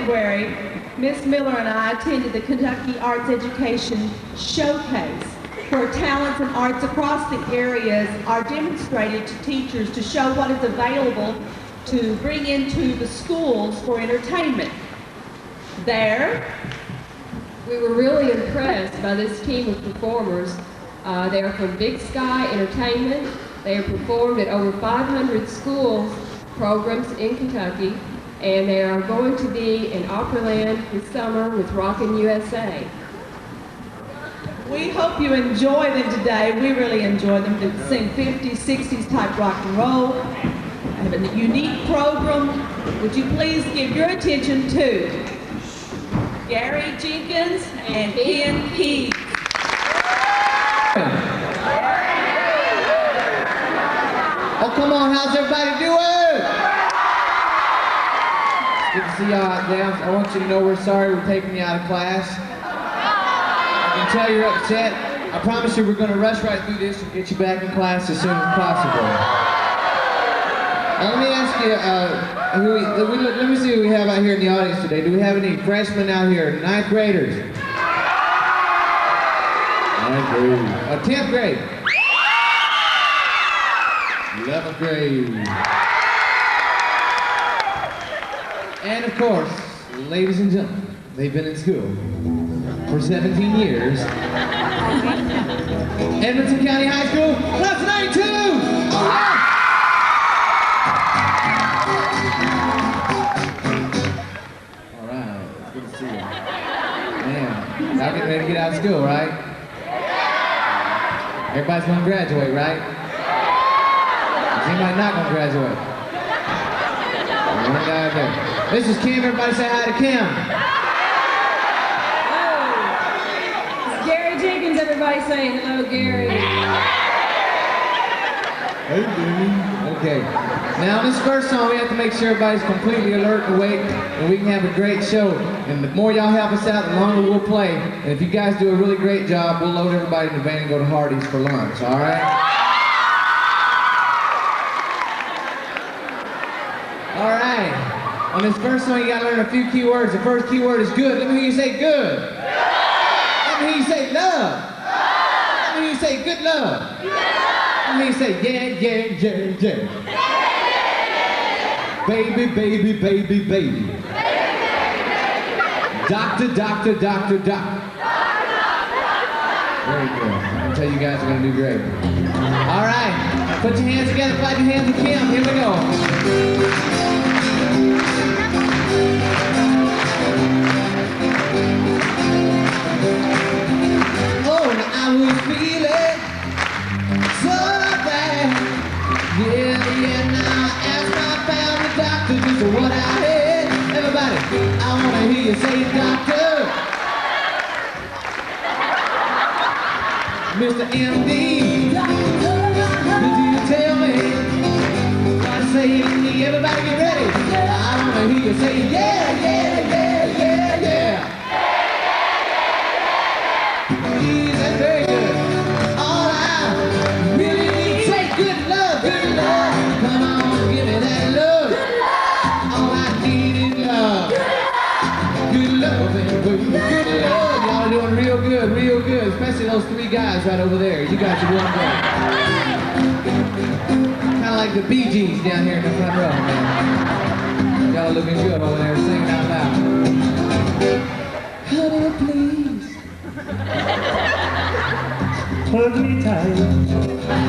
February, Miss Miller and I attended the Kentucky Arts Education Showcase, where talents and arts across the areas are demonstrated to teachers to show what is available to bring into the schools for entertainment. There, we were really impressed by this team of performers. They are from Big Sky Entertainment. They have performed at over 500 schools programs in Kentucky, and they are going to be in Opryland this summer with Rockin' USA. We hope you enjoy them today. We really enjoy them. They sing 50s, 60s type rock and roll. They have a unique program. Would you please give your attention to Gary Jenkins and Ken Keys. Oh, come on, how's everybody doing? It's good to see y'all out there. I want you to know we're sorry we're taking you out of class. I can tell you're upset. I promise you we're going to rush right through this and get you back in class as soon as possible. Now, let me ask you, let me see who we have out here in the audience today. Do we have any freshmen out here? 9th graders? 9th grade. 10th grade? 11th grade. And of course, ladies and gentlemen, they've been in school for 17 years. Edmonton County High School, class of 92! All right, it's good to see you. Man, y'all getting ready to get out of school, right? Everybody's gonna graduate, right? Is anybody not gonna graduate? One guy out there. This is Kim. Everybody say hi to Kim. It's Gary Jenkins. Everybody saying hello, Gary. Hey, Gary. Okay. Now, this first song, we have to make sure everybody's completely alert and awake, and we can have a great show. And the more y'all help us out, the longer we'll play. And if you guys do a really great job, we'll load everybody in the van and go to Hardee's for lunch. All right? All right. On this first song, you gotta learn a few key words. The first key word is good. Let me hear you say good. Let me hear you say love. Let me hear you say good love. Let me hear you say yeah, yeah, yeah, yeah. Baby, baby, baby, baby. Doctor, doctor, doctor, doctor. Very good. I tell you guys are gonna do great. All right. Put your hands together, clap your hands with Kim. Here we go. Oh, I was feeling so bad. Yeah, now ask my family doctor just what I had. Everybody, I wanna hear you say doctor. Mr. MD, could you tell me what I say to me? Everybody get ready. I wanna hear you say yeah, yeah, yeah, yeah, yeah. That's very good. All I really need is say good love, good love. Come on, give me that love. All I need is love. Good love, baby. Good love. Y'all are doing real good, especially those 3 guys right over there. You guys are doing great. Kind of like the Bee Gees down here in the front row, man. Y'all are looking good over there, singing out loud. Honey, please. Hold me tight.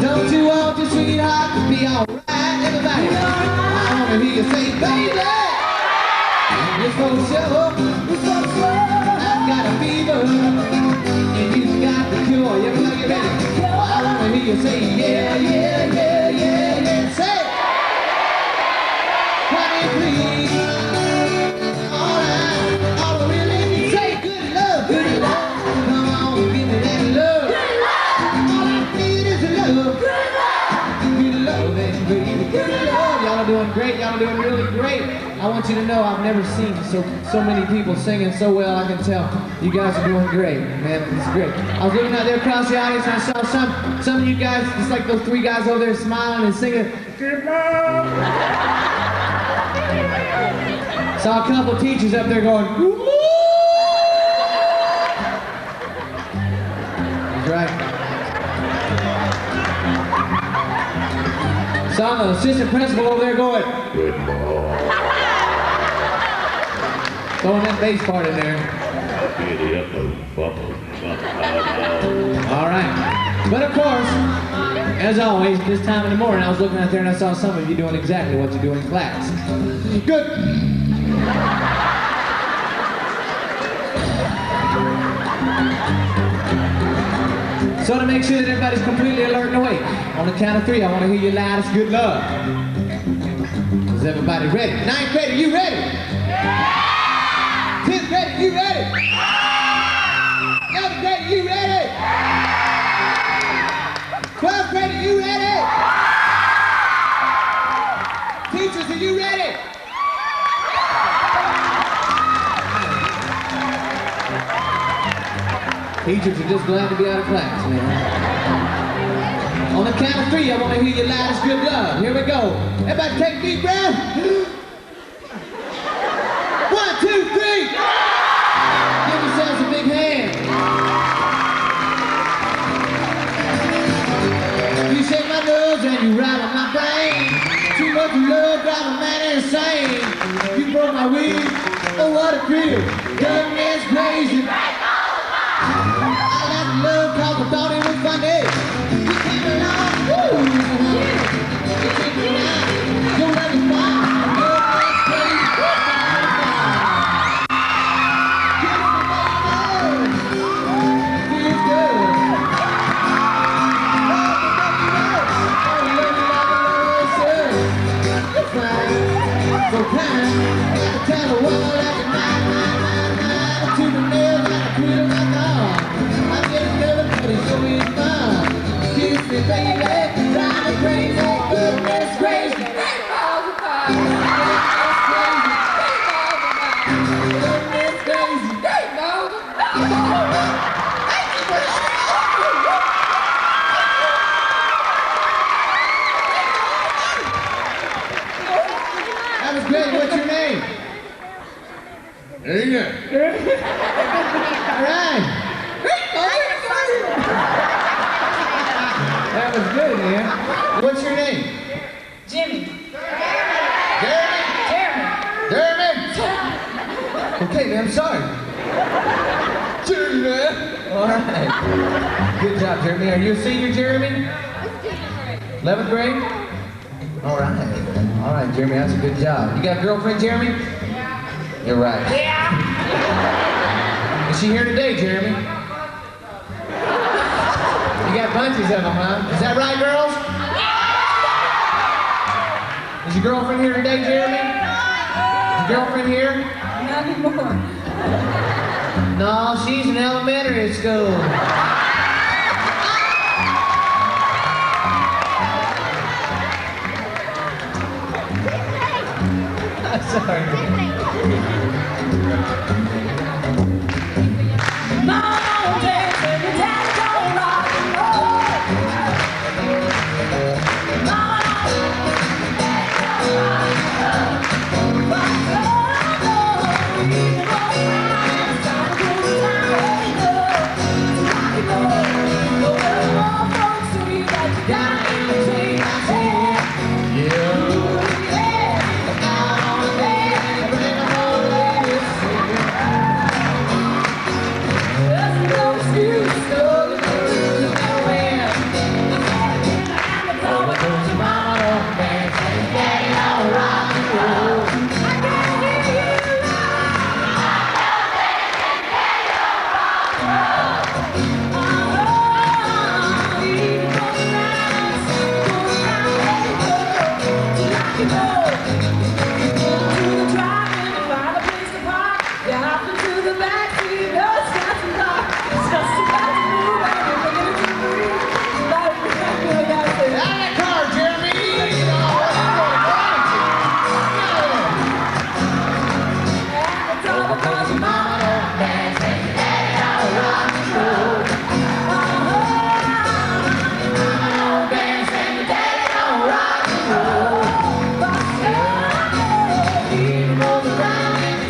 Don't you want your sweetheart to be alright? Everybody, I wanna hear you say, baby, it's for sure, it's for sure. I've got a fever, and you've got the cure. Everybody get ready. I wanna hear you say, yeah, yeah, yeah, yeah, yeah. Say, honey, please. All I really need, say good love, good love. Come on, give me that love. All I need is love. Good love, baby, good love. Y'all are doing great. Y'all are doing really great. I want you to know I've never seen so many people singing so well. I can tell you guys are doing great, man. It's great. I was looking out there across the audience and I saw some of you guys, just like those 3 guys over there, smiling and singing. Good love. Saw a couple teachers up there going, woo! That's right. Saw the assistant principal over there going, good boy. Throwing that bass part in there. All right. But of course, as always, this time in the morning, I was looking out there and I saw some of you doing exactly what you do in class. Good. So to make sure that everybody's completely alert and awake, on the count of 3, I want to hear your loudest good love. Is everybody ready? 9th grade, are you ready? 10th grade, are you ready? 11th grade, are you ready? 12th grade, are you ready? Teachers, are you ready? Teachers are just glad to be out of class, man. On the count of 3, I want to hear your loudest good love. Here we go. Everybody take a deep breath. 1, 2, 3. Give yourselves a big hand. You shake my nose and you rattle my brain. Too much love drive a man insane. You broke my wheel. Oh, what a thrill. Goodness crazy. I like love cause I thought it was funny. You came along, woo! You took me out, you let me fall. Goodness crazy. Give me the love. Feels good. So kind, gotta tell the world like a night, to the nail like a queen of my dog. I'm getting nervous, but it's always fun. Kiss me, baby, drive me crazy, goodness crazy. Goodness crazy. That was great. What's your name? There you go. All right. That was good, man. What's your name? Jimmy. Jeremy? Jeremy. Jeremy? Okay, man, I'm sorry. Jeremy, man. All right. Good job, Jeremy. Are you a senior, Jeremy? 11th grade? All right. All right, Jeremy, that's a good job. You got a girlfriend, Jeremy? Yeah. You're right. Yeah. Is she here today, Jeremy? You got bunches of them, huh? Is that right, girls? Is your girlfriend here today, Jeremy? Is your girlfriend here? Not anymore. No, she's in elementary school. Sorry.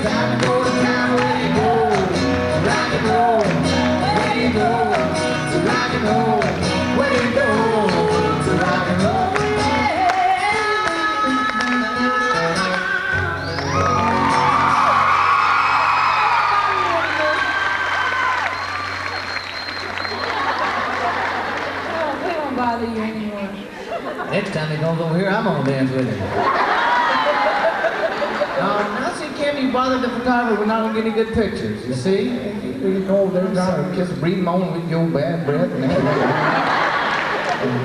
time to go to town. Where you go to rock and roll? Where you go to rock and roll? Where you go to rock and roll? We won't bother you anymore. Next time he comes over here, I'm gonna dance with him. Now see, Kim, you bothered the photographer. We're not gonna get any good pictures. You see? You go over there, trying to just breathe on with your bad breath and everything.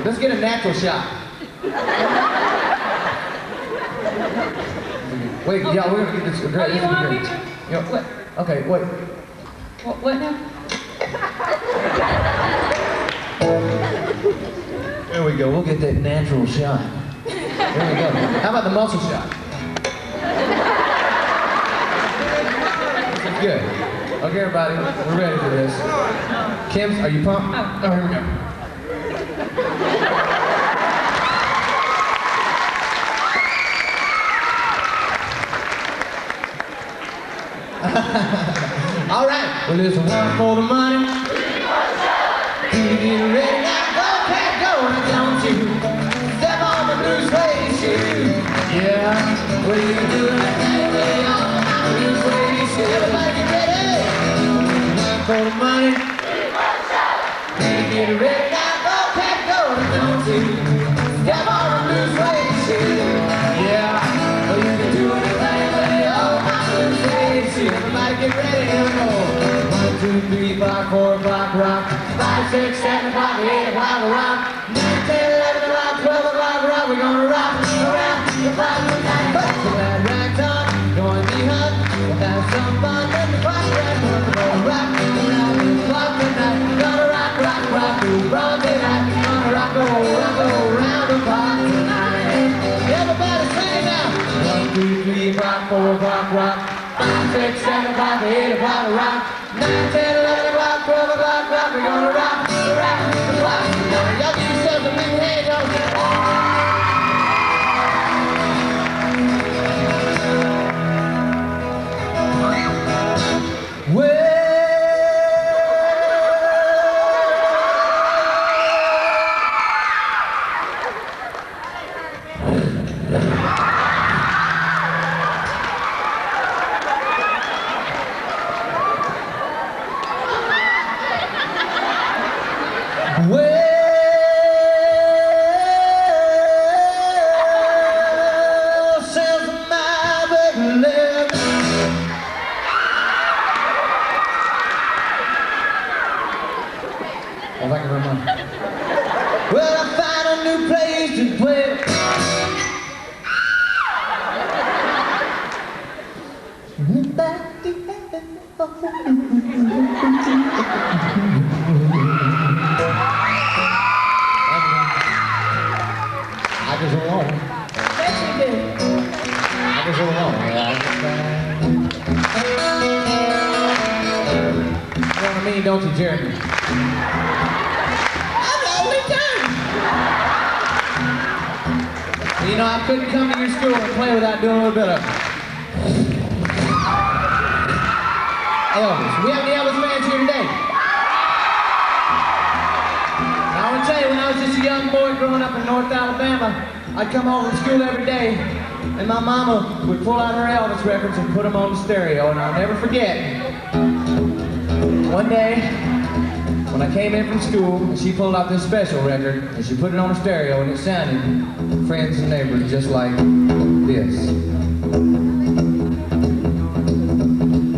Let's get a natural shot. Wait, yeah, we're gonna get this. Oh, you want a picture? Yeah. What? Okay, wait. What now? There we go. We'll get that natural shot. There we go. How about the muscle shot? This is good. Okay, everybody, we're ready for this. Kim, are you pumped? Oh. Here we go. All right. Well, it's one for the money. Get ready now. Don't you step on the blue suede shoe? Yeah, what are you doing? Lay on my blue suede shoe. Everybody get ready. One for the money. Get ready now, go, cat, go. Don't you step on the blue suede shoe? Yeah, well you can do anything. Lay on my blue suede shoe. Everybody get ready. Here we go. 1, 2, 3, 4, 4 o'clock, rock. 5, 6, 7 o'clock, 8 o'clock, rock. 9, 10, 11 o'clock, 12 o'clock, rock. We're gonna rock around the clock tonight. So that rag's on, going to be hot. We'll have some fun when the clock strikes 1. We're gonna rock around the clock tonight. Gonna rock, rock, rock through broad daylight. Gonna rock, around the clock tonight. Everybody sing it now. 1, 2, 3 o'clock, 4 o'clock, rock. 5, 6, 7 o'clock, 8 o'clock, rock. 9, 10, 11 o'clock, 12 o'clock, rock. We're gonna rock around the clock tonight. Y'all give yourselves a big hand, y'all. Well, since my baby left, oh, thank you very much. Well, I found a new place to play. I just alone. Yes, you do. I just alone. You know what I mean, don't you, Jeremy? I'm the only time. You know, I couldn't come to your school and play without doing a little bit of Elvis. We have any Elvis fans here today? I want to tell you, when I was just a young boy growing up in North Alabama, I'd come home from school every day, and my mama would pull out her Elvis records and put them on the stereo, and I'll never forget. One day, when I came in from school, she pulled out this special record, and she put it on the stereo, and it sounded, friends and neighbors, just like this.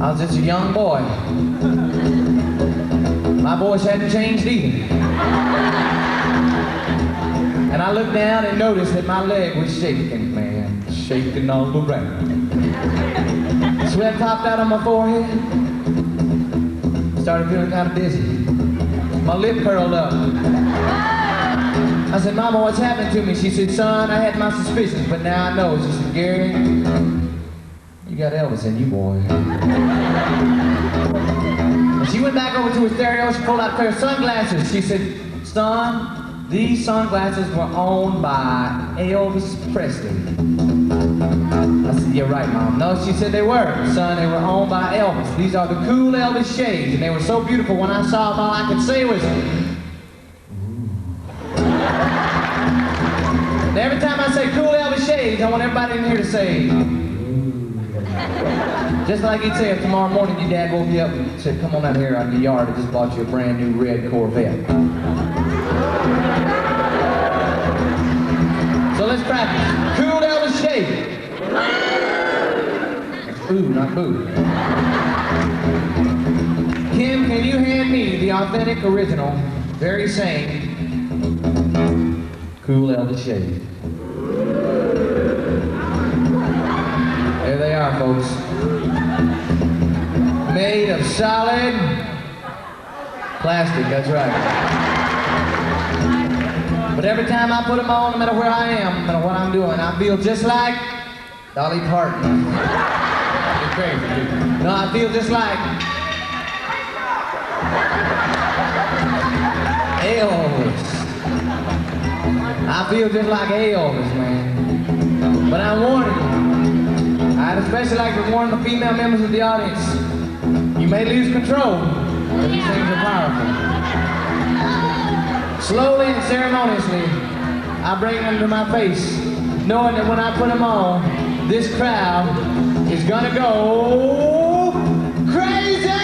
I was just a young boy. My voice hadn't changed either. And I looked down and noticed that my leg was shaking, man. Shaking all around. Sweat popped out on my forehead. Started feeling kind of dizzy. My lip curled up. I said, Mama, what's happening to me? She said, son, I had my suspicions, but now I know. She said, Gary, you got Elvis in you, boy. And she went back over to her stereo. She pulled out a pair of sunglasses. She said, son, these sunglasses were owned by Elvis Presley. I said, yeah, right, Mom. No, she said they were. Son, they were owned by Elvis. These are the cool Elvis shades, and they were so beautiful. When I saw them, all I could say was, and every time I say cool Elvis shades, I want everybody in here to say, just like he'd say if tomorrow morning your dad woke you up and said, come on out here out in the yard, I just bought you a brand new red Corvette. So let's practice. Cool Elvis shade. Ooh, not boo. Kim, can you hand me the authentic, original, very same Cool Elvis shade? There they are, folks. Made of solid plastic, that's right. But every time I put them on, no matter where I am, no matter what I'm doing, I feel just like Dolly Parton. It's crazy, dude. No, I feel just like Elvis. I feel just like Elvis, man. But I'm warning you. I'd especially like to warn the female members of the audience. You may lose control, but these things are powerful. Slowly and ceremoniously, I bring them to my face, knowing that when I put them on, this crowd is gonna go crazy! When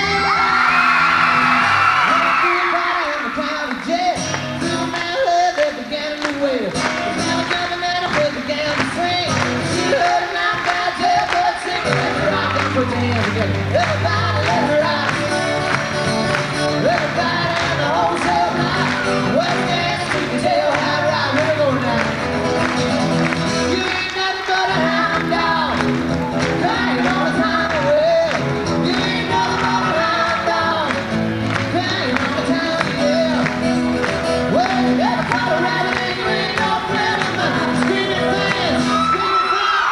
I feel right in the county jail, through my head they began to wail. Now coming and I began to swing. She heard it now, bad jailbird singing. Let's rock and put your hands together. Everybody, let's rock. Everybody in the whole cell now. What dance we can tell how to rock. Here we go now. You ain't nothing but a hound dog. Crying all the time away. You ain't nothing but a hound dog. Crying all the time, yeah. Well, you never caught a rabbit and you ain't no friend of mine. Screaming fans, screaming fans.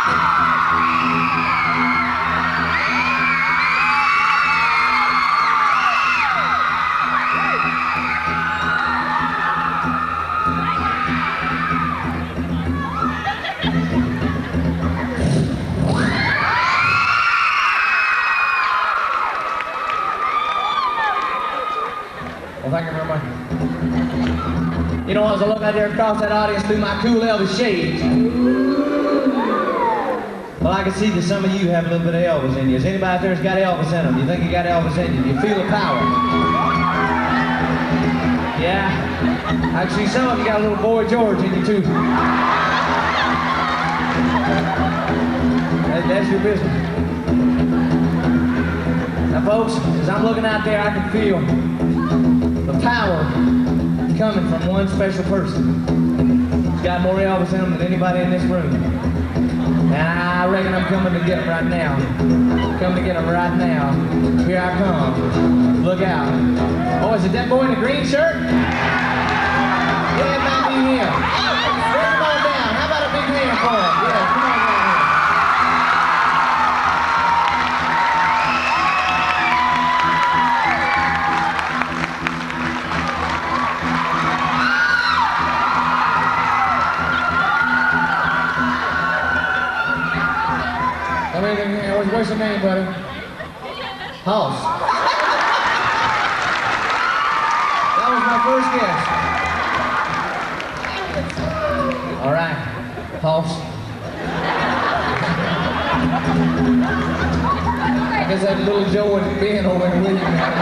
Well, thank you very much. You know, as I look out there across that audience through my cool Elvis shades, well, I can see that some of you have a little bit of Elvis in you. Is anybody out there that's got Elvis in them? You think you got Elvis in you? Do you feel the power? Yeah. I can see some of you got a little Boy George in you, too. That's your business. Now, folks, as I'm looking out there, I can feel the power coming from one special person. He's got more Elvis in him than anybody in this room. And I reckon I'm coming to get him right now. Coming to get him right now. Here I come. Look out. Oh, is it that boy in the green shirt? Yeah, it might be him. Bring him on down. How about a big hand for him? Yeah, come on down here. What's your name, buddy? Hoss. That was my first guess. All right, Hoss. I guess that little Joe and Ben over there with you, man.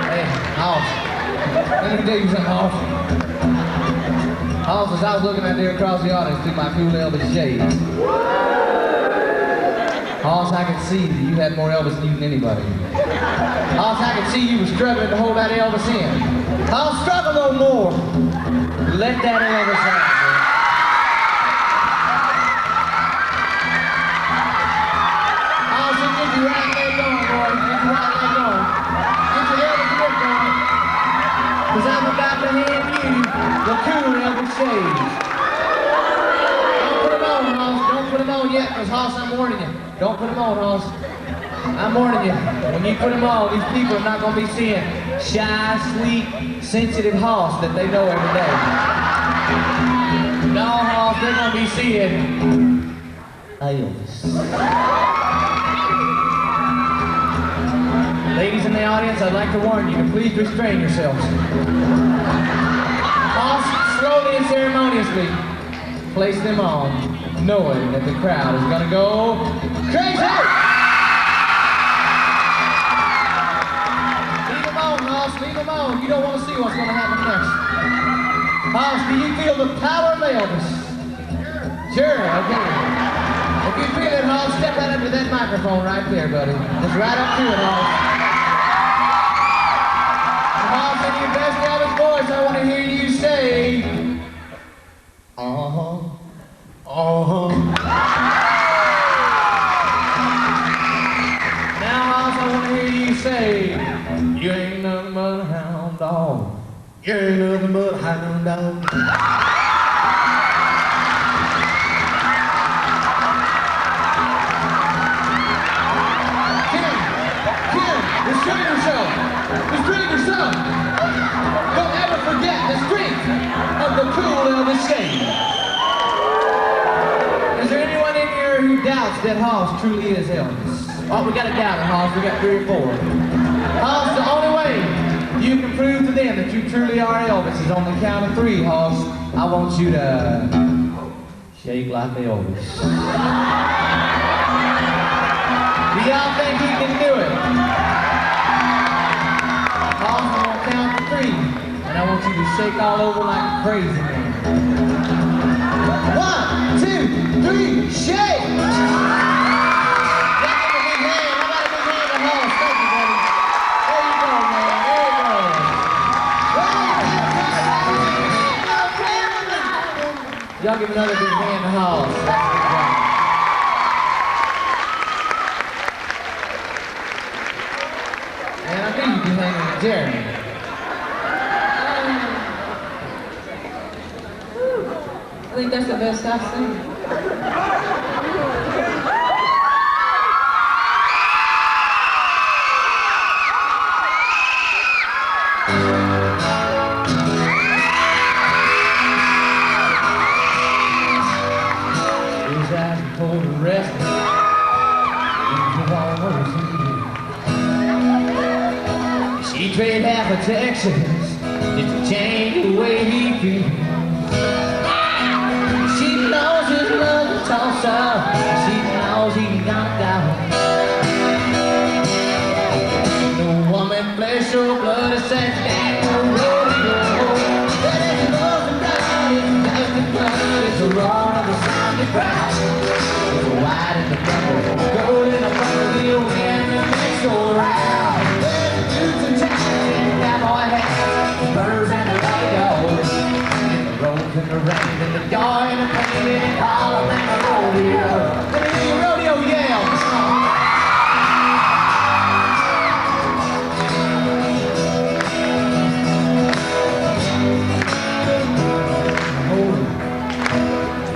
Hey, Hoss. Let me tell you something, Hoss. Hoss, as I was looking out there across the audience through my cool Elvis shades, Hoss, I could see that you had more Elvis in you than anybody. Hoss, I could see you were struggling to hold that Elvis in. Hoss, struggle no more. Let that Elvis out, man. Hoss, get your right leg going, boy. Get your right leg going. Get your Elvis grip going. Because I'm about to hand you the cool Elvis shades. Don't put them on, Hoss. Don't put them on yet, because Hoss, I'm warning you. Don't put them on, Hoss. I'm warning you. When you put them on, these people are not going to be seeing shy, sweet, sensitive Hoss that they know every day. No, Hoss, they're going to be seeing Elvis. Ladies in the audience, I'd like to warn you to please restrain yourselves. Hoss, slowly and ceremoniously place them on, knowing that the crowd is gonna go crazy! Leave them on, Hoss, leave them on. You don't want to see what's gonna happen next. Hoss, do you feel the power of Elvis? Sure, okay. If you feel it, Hoss, step right up to that microphone right there, buddy. Just right up to it, Hoss. Hoss, in your best Elvis voice, I want to hear you say, uh-huh, uh-huh. Now, Hoss, I want to hear you say, you ain't nothing but a hound dog. You ain't nothing but a hound dog. Restrain yourself. Restrain yourself. Don't ever forget the strength of the cool Elvis Shane. Is there anyone in here who doubts that Hoss truly is Elvis? Oh, we got a doubter, Hoss. We got 3 or 4. Hoss, the only way you can prove to them that you truly are Elvis is on the count of 3, Hoss. I want you to shake like Elvis. Do y'all think you can do it? I'm gonna count to 3, and I want you to shake all over like a crazy man. 1, 2, 3, shake! Y'all give a big hand. How about a big hand to Hoss? Thank you, buddy. There you go, man. There you go. Y'all give another big hand to Hoss. Good job. And I knew you'd be hanging with Jeremy. I think that's the best I've seen. His eyes were cold and restless. He was almost here. She traded half of Texas just to change the way he feels. She knows his love is tossed up. She knows he's knocked out. No woman, flesh or blood, is such that no rodeo. But it's love and blood, it's dust and blood, it's the roar of the zombie crowd. It's a white in the bubble, gold in the bubble, the wind that makes go round. Boots and ties, cowboy hats, birds and the radio. The roads and the rain and the joy and the pain and all of them a rodeo. Let me hear your rodeo yell.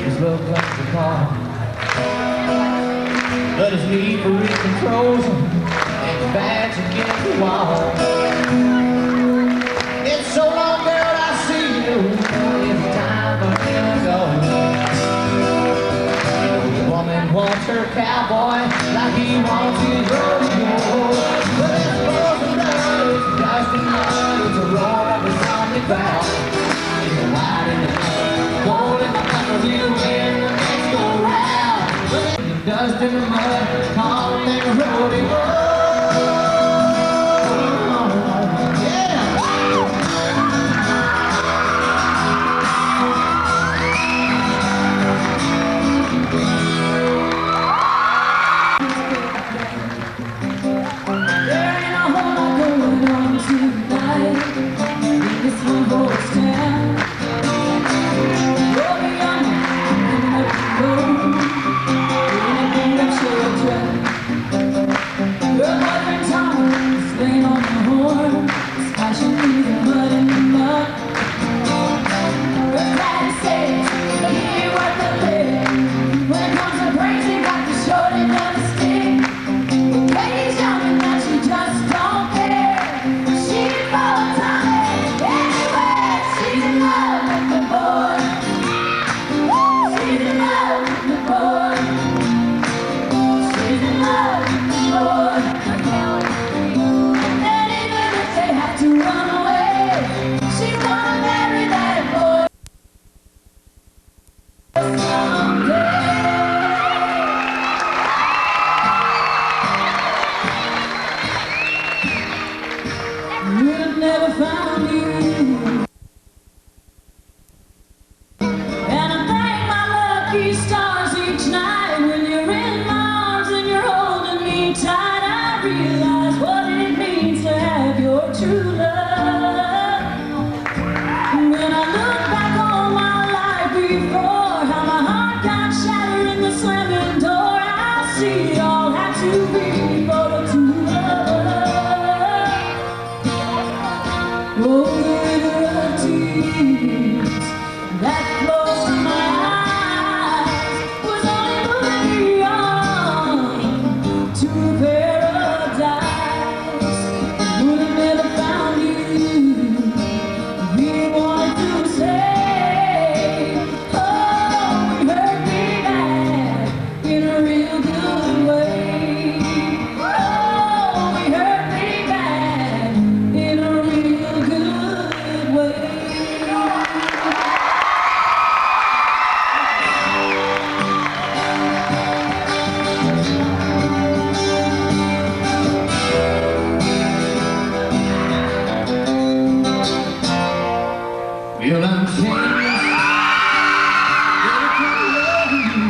His love comes to call, but his need for it controls him, and his back's against the wall. It's so long, girl, I see you. It's time for him to go. The woman wants her cowboy like he wants his rodeo. But it's blood and blood, it's dust and mud, it's a roar of a zombie crowd. It's a white in the blood, gold in the buckle, you win the next go round. The dust in the mud, call them a rodeo. to be devoted to love. Oh, the river of tears that flows from my eyes was only on to a paradise. Would have never found you. We wanted to say, oh, we hurt me bad in a real good way. Oh, we hurt me bad in a real good way. Well, I'm changed. Gonna come loving you.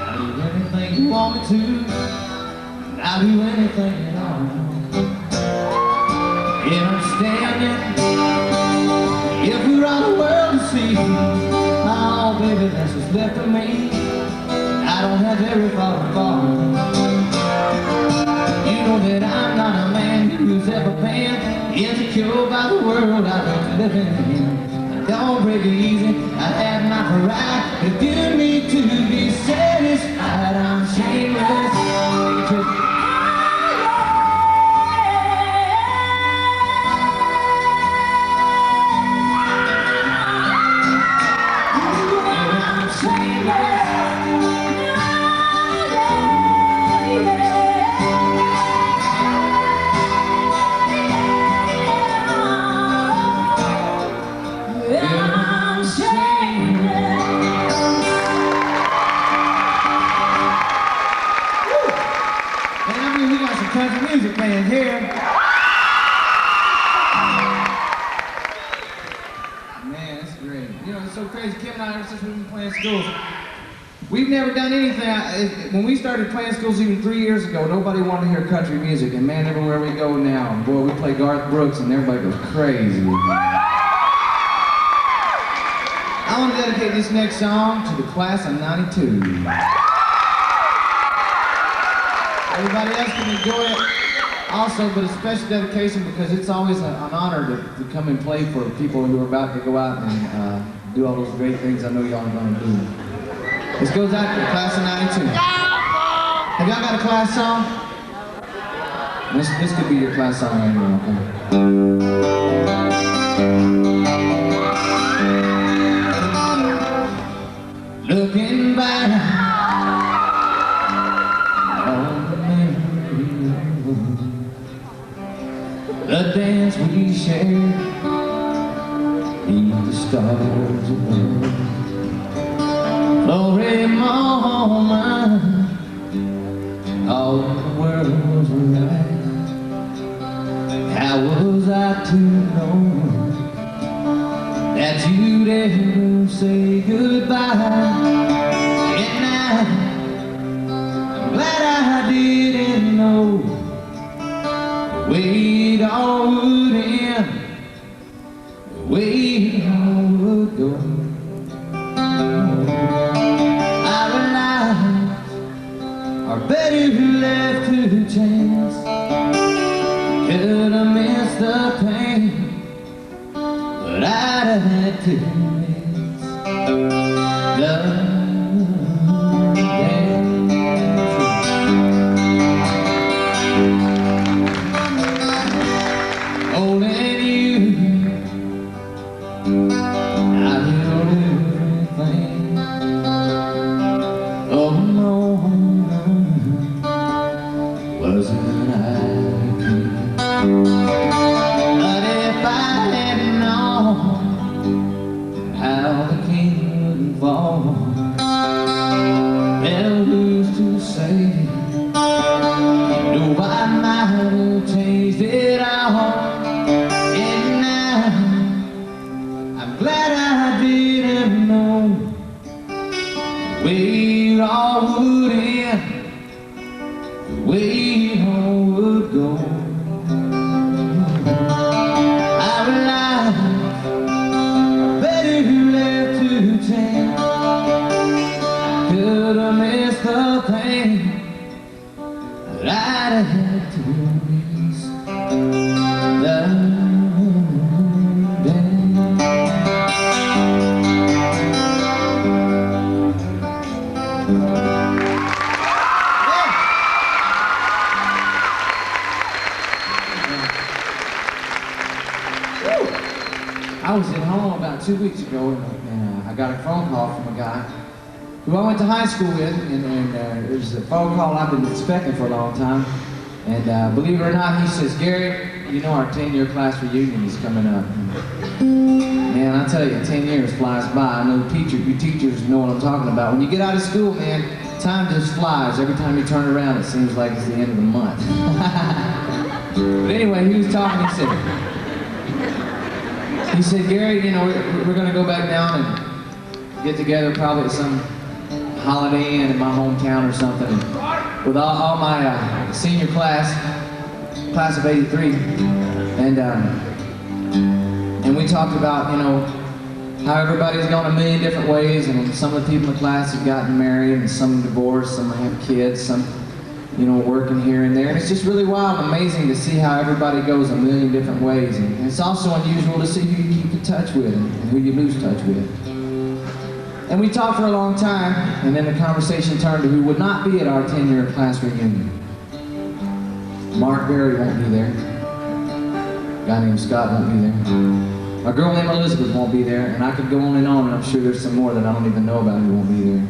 I'll do anything you want me to. I'll do anything at all. Yeah, I'm standing. If we're all the world to see, oh, baby, that's what's left of me. I don't have very far to fall. You know that I'm not a man who's ever been insecure by the world I don't live in. I don't break it easy, I have my pride. If you need to be satisfied, I'm shameless. Take a trip. I'm shameless. We got some country music fans here. Man, that's great. You know, it's so crazy. Kim and I, ever since we've been playing schools, we've never done anything. When we started playing schools even 3 years ago, nobody wanted to hear country music. And man, everywhere we go now, boy, we play Garth Brooks and everybody goes crazy. I want to dedicate this next song to the class of '92. Everybody else can enjoy it also, but a special dedication because it's always an honor to come and play for people who are about to go out and do all those great things I know y'all are going to do. This goes out to the class of '92. Have y'all got a class song? This could be your class song right here, okay? Looking back the dance we shared beneath the stars above. For a moment, all the world was right. How was I to know that you'd ever say goodbye? And I'm glad I didn't know the way it all would end, the way it all would go. I realized our better left to chance. Could have missed the pain, but I'd have had to miss the way it all would end, the way it all would go. I realized I better left to chance. Could have missed the pain, had to miss the day. I was at home about 2 weeks ago, and I got a phone call from a guy who I went to high school with, and it was a phone call I've been expecting for a long time. And believe it or not, he says, "Gary, you know our 10-year class reunion is coming up." Man, I tell you, 10 years flies by. I know you teachers know what I'm talking about. When you get out of school, man, time just flies. Every time you turn around, it seems like it's the end of the month. But anyway, he was talking, he said, "Gary, you know, we're going to go back down and get together probably at some Holiday Inn in my hometown or something, and with all my senior class of '83, and we talked about, you know, how everybody's gone a million different ways, and some of the people in the class have gotten married, and some divorced, some have kids, some, you know, working here and there, and it's just really wild and amazing to see how everybody goes a million different ways, and it's also unusual to see who you keep in touch with and who you lose touch with." And we talked for a long time, and then the conversation turned to who would not be at our 10-year class reunion. Mark Berry won't be there. A guy named Scott won't be there. A girl named Elizabeth won't be there, and I could go on, and I'm sure there's some more that I don't even know about who won't be there.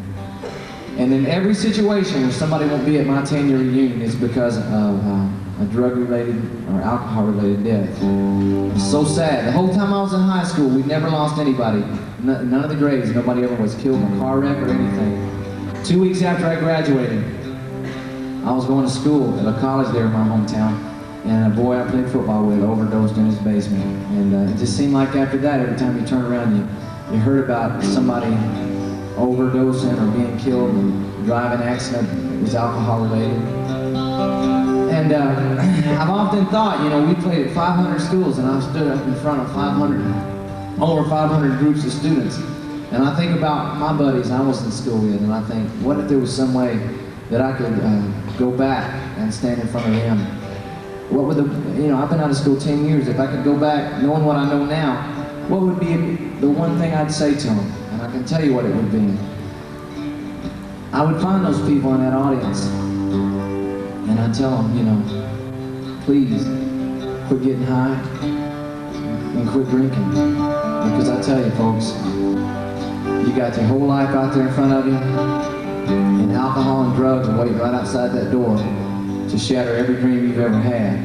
And in every situation where somebody won't be at my 10-year reunion, it's because of a drug-related or alcohol-related death. It's so sad. The whole time I was in high school, we never lost anybody. None of the grades. Nobody ever was killed in a car wreck or anything. 2 weeks after I graduated, I was going to school at a college there in my hometown, and a boy I played football with overdosed in his basement. And it just seemed like after that, every time you turn around, you heard about somebody overdosing or being killed in a driving accident that was alcohol-related. And I've often thought, you know, we played at 500 schools, and I stood up in front of over 500 groups of students. And I think about my buddies I was in school with, and I think, what if there was some way that I could go back and stand in front of them? What would you know, I've been out of school 10 years. If I could go back knowing what I know now, what would be the one thing I'd say to them? And I can tell you what it would be. I would find those people in that audience, and I'd tell them, you know, please quit getting high and quit drinking. Because I tell you, folks, you got your whole life out there in front of you, and alcohol and drugs are waiting right outside that door to shatter every dream you've ever had.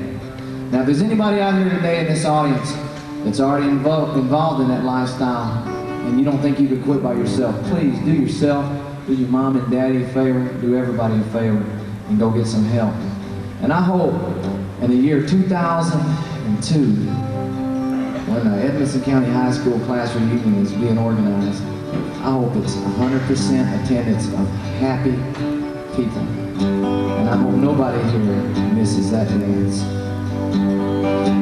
Now, if there's anybody out here today in this audience that's already involved in that lifestyle, and you don't think you could quit by yourself, please do yourself, do your mom and daddy a favor, do everybody a favor, and go get some help. And I hope in the year 2002, when the Edmonson County High School class reunion is being organized, I hope it's 100% attendance of happy people. And I hope nobody here misses that dance.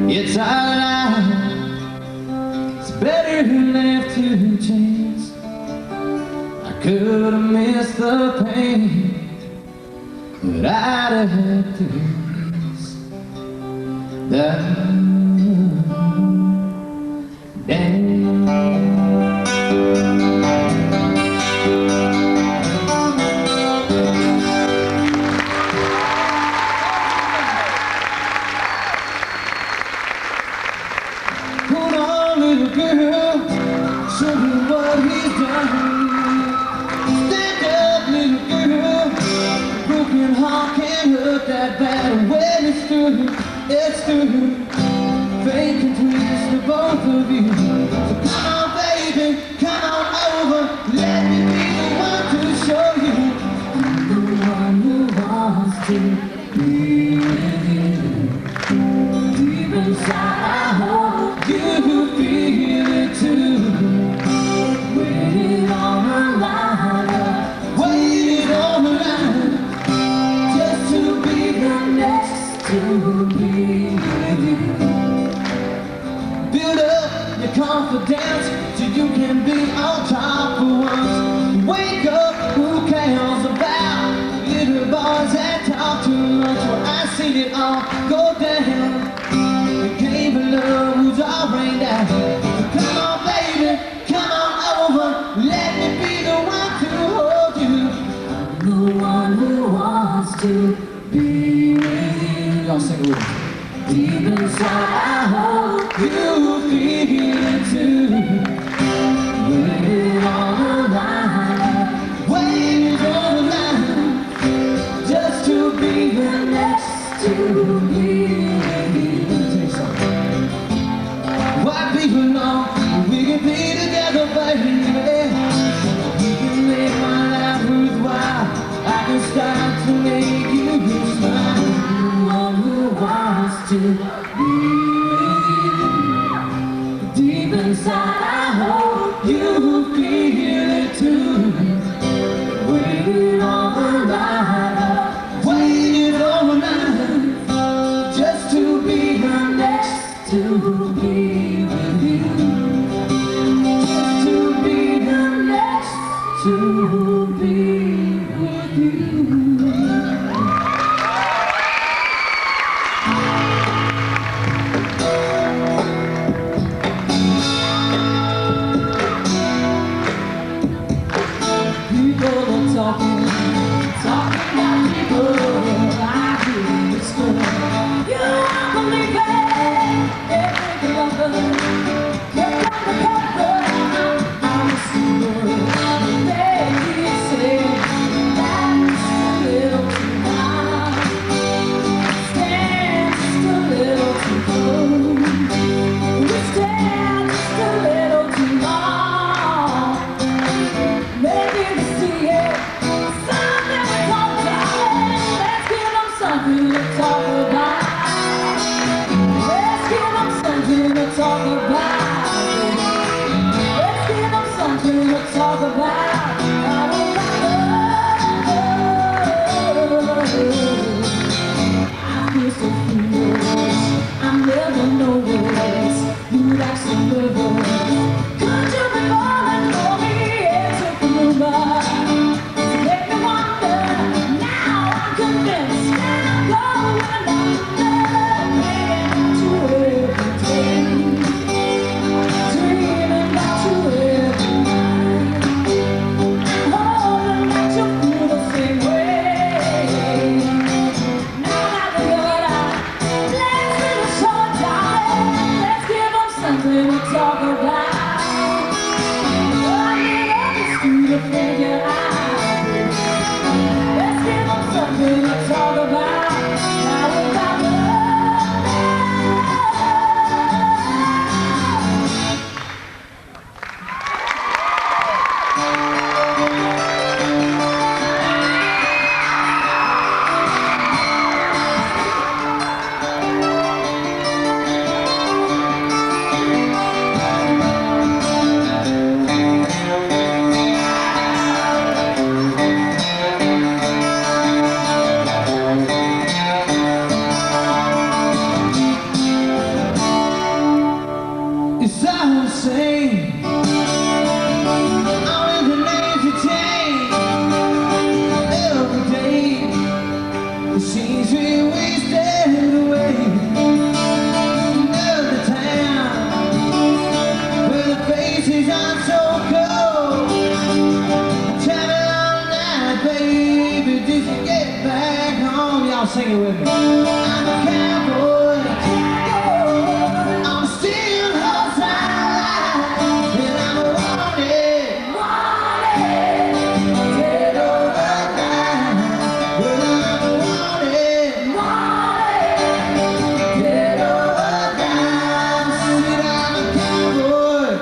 It's our life, it's better left to chance. I could have missed the pain, but I'd have had to miss the Hold on, little girl, show me what he's done. Stand up, little girl, broken heart can't hurt that bad. When it's through, fate can twist the both of you. So come on, baby, come on over, let me be the one to show you. I'm the one who wants to be with you. Deep inside, I hope you feel it too. Waiting on the line, waiting on the line, just to be the next to be with you. Build up your confidence so you can be on top for once. Wake up, who cares about little boys that talk too much? Well, I see seen it all go down. The game of love was all rained down. Come on, baby, come on over. Let me be the one to hold you. I'm the one who wants to be with you. Y'all sing it with me. Deep inside, I hope you feel it too. Waiting on the line, waiting on the line, just to be the next to be with you. Let me tell you something. White people know we can be together, baby. We can make my life worthwhile. I can start to make you smile. One who wants to be with you. Deep inside, I hope you feel it too. Waiting on the line, waiting on the line, just to be the next to be with you. Just to be the next to be with you. People are talking about people I hear whisper. You won't believe it, every lover kept on the cover. I'm a sinner. They keep saying that's a little too much. Stand just a little too close. We stand just a little too long. Maybe to see it, something to talk about. Let's give them something to talk about. Let's give them something to talk about. Let's give them something to talk about. I feel so foolish, I'm never nervous. You like some nervous. Could you be falling for me? It's a rumor. Make me wonder. Now I'm convinced that I'm going under. To every day, dreaming about you every night. Hoping that you feel the same way. Now that we're out, let's finish a short time. Let's give them something to talk about. To figure out. Let's give them something to talk about. Now about it's all the same. Only the names you change. Every day it seems we wasted away. Another town where the faces aren't so cold. Travel all night, baby, just to get back home. Y'all sing it with me. I'm a cowboy. I'm still outside, and I'm wanted. Dead or alive, well, I'm wanted. Dead or alive, said I'm a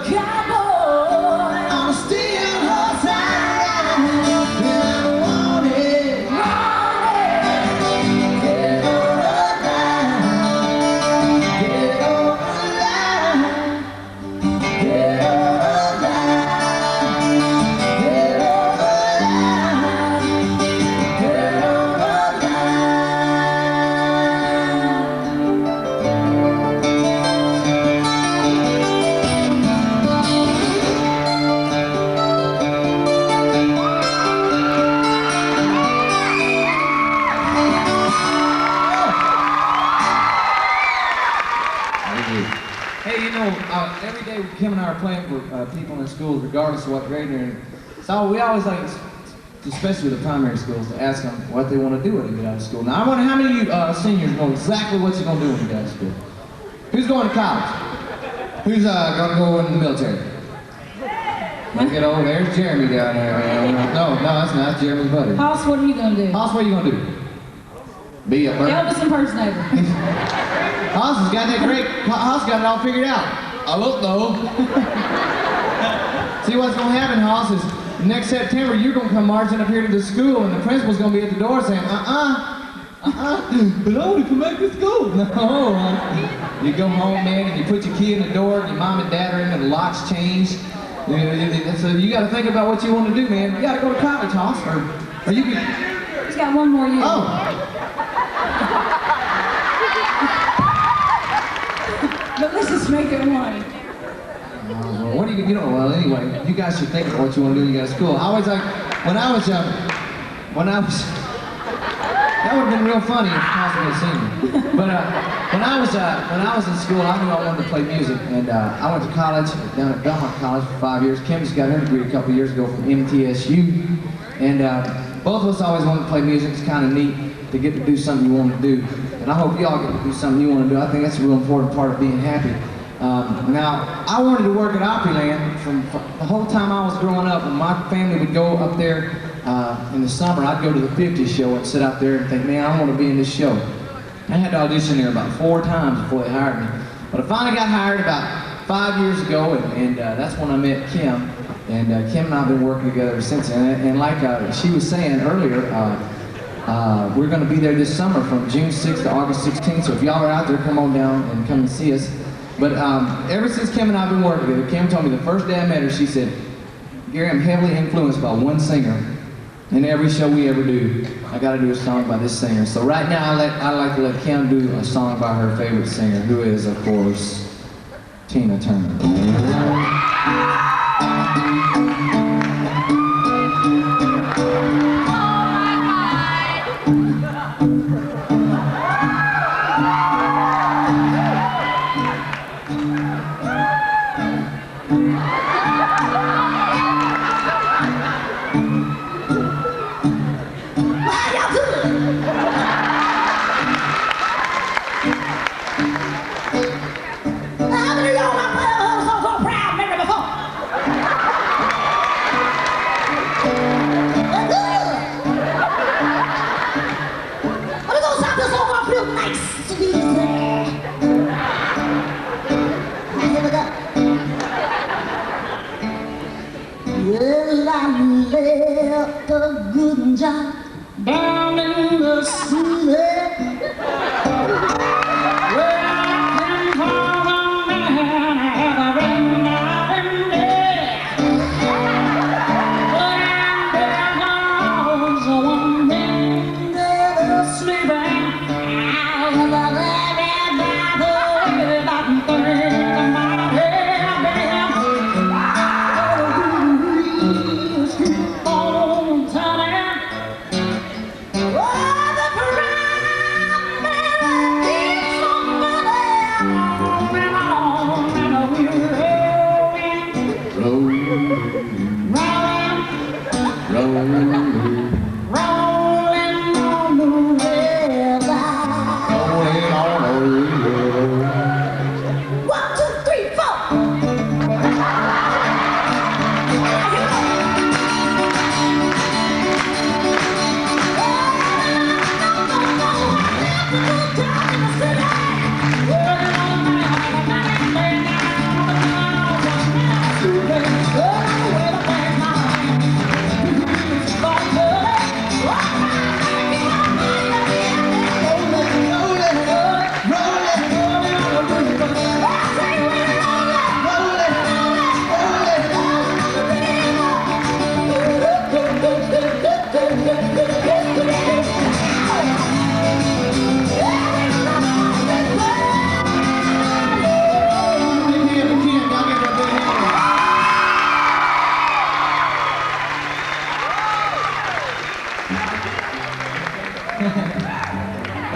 cowboy. I'm still outside, and I'm wanted. Dead or alive. every day Kim and I are playing for people in schools, regardless of what grade they're in. So we always like, especially with the primary schools, to ask them what they want to do when they get out of school. Now I wonder how many of you seniors know exactly what you're going to do when you get out of school. Who's going to college? Who's going to go in the military? Look at over there's Jeremy down there. No, that's not. That's Jeremy's buddy. Hoss, what are you gonna do? Hoss, what are you going to do? Be a bird. Elvis impersonator. Hoss has got that great. Hoss got it all figured out. I look though. See what's going to happen, Hoss, is next September you're going to come marching up here to the school, and the principal's going to be at the door saying, but I want to come back to school. No, you go home, man, and you put your key in the door, and your mom and dad are in, and the lock's changed. So you got to think about what you want to do, man. You got to go to college, Hoss, or you can. He's got one more year. Oh. But let's just make it one. Well, what do you know? Well, anyway, you guys should think about what you want to do when you get to school. I always like, when I was, that would have been real funny if possible had seen me. But when I was in school, I knew I wanted to play music, and I went to college down at Belmont College for 5 years. Kim just got her degree a couple years ago from MTSU, and both of us always wanted to play music. It's kind of neat to get to do something you want to do, and I hope y'all get to do something you want to do. I think that's a real important part of being happy. Now, I wanted to work at Opryland from the whole time I was growing up. When my family would go up there in the summer, I'd go to the 50s show and sit out there and think, man, I want to be in this show. I had to audition there about 4 times before they hired me. But I finally got hired about 5 years ago, and that's when I met Kim. And Kim and I have been working together since then. And like she was saying earlier, we're going to be there this summer from June 6th to August 16th. So if y'all are out there, come on down and come and see us. But ever since Kim and I have been working together, Kim told me the first day I met her, she said, Gary, I'm heavily influenced by one singer. In every show we ever do, I got to do a song by this singer. So right now, I like to let Kim do a song by her favorite singer, who is, of course, Tina Turner. Well, I left a good job down in the city. Where I can call on man every night and day. But there was one man never sleeping. I was living by the way that thing in my head.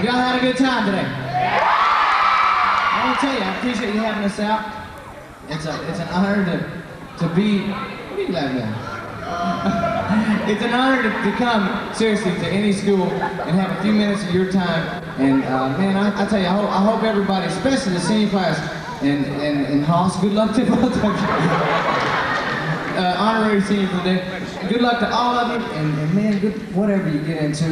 Y'all had a good time today. I want to tell you, I appreciate you having us out. It's an honor to be. What are you laughing at? It's an honor to come seriously to any school and have a few minutes of your time. And man, I tell you, I hope everybody, especially the senior class and Hoss, good luck to both of you. Honorary senior for the day. Good luck to all of you, and man, good, whatever you get into,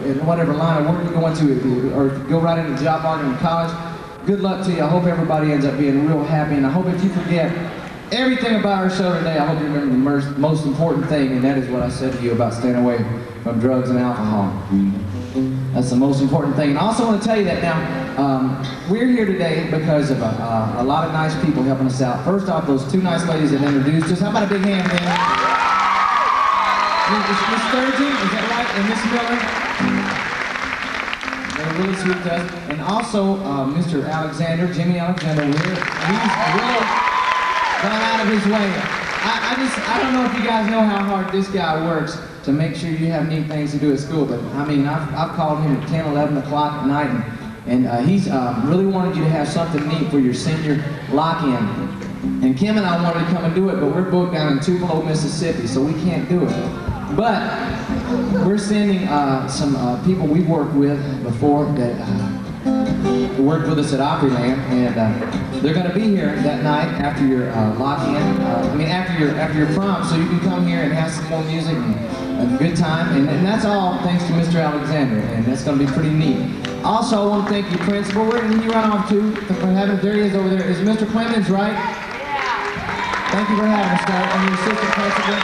in whatever line of work you go into, or go right into the job market in college, good luck to you. I hope everybody ends up being real happy, and I hope if you forget everything about our show today, I hope you remember the most important thing, and that is what I said to you about staying away from drugs and alcohol. That's the most important thing. And I also want to tell you that now, we're here today because of a lot of nice people helping us out. First off, those two nice ladies that introduced us. How about a big hand for them? Miss Sturgeon, is that right? And Miss Miller. They're really sweet to us. And also, Mr. Alexander, Jimmy Alexander, over here. He's really gone out of his way. I don't know if you guys know how hard this guy works to make sure you have neat things to do at school, but I mean, I've called him at 10, 11 o'clock at night, and he's really wanted you to have something neat for your senior lock-in. And Kim and I wanted to come and do it, but we're both down in Tupelo, Mississippi, so we can't do it. But we're sending some people we've worked with before that worked with us at Opryland, and they're going to be here that night after your lock-in. After your prom, so you can come here and have some more music and a good time. And that's all thanks to Mr. Alexander, and that's going to be pretty neat. Also, I want to thank your principal. Where did he run off to? There he is over there. Is Mr. Clemens right? Yeah. Thank you for having us, guys. And your assistant principal.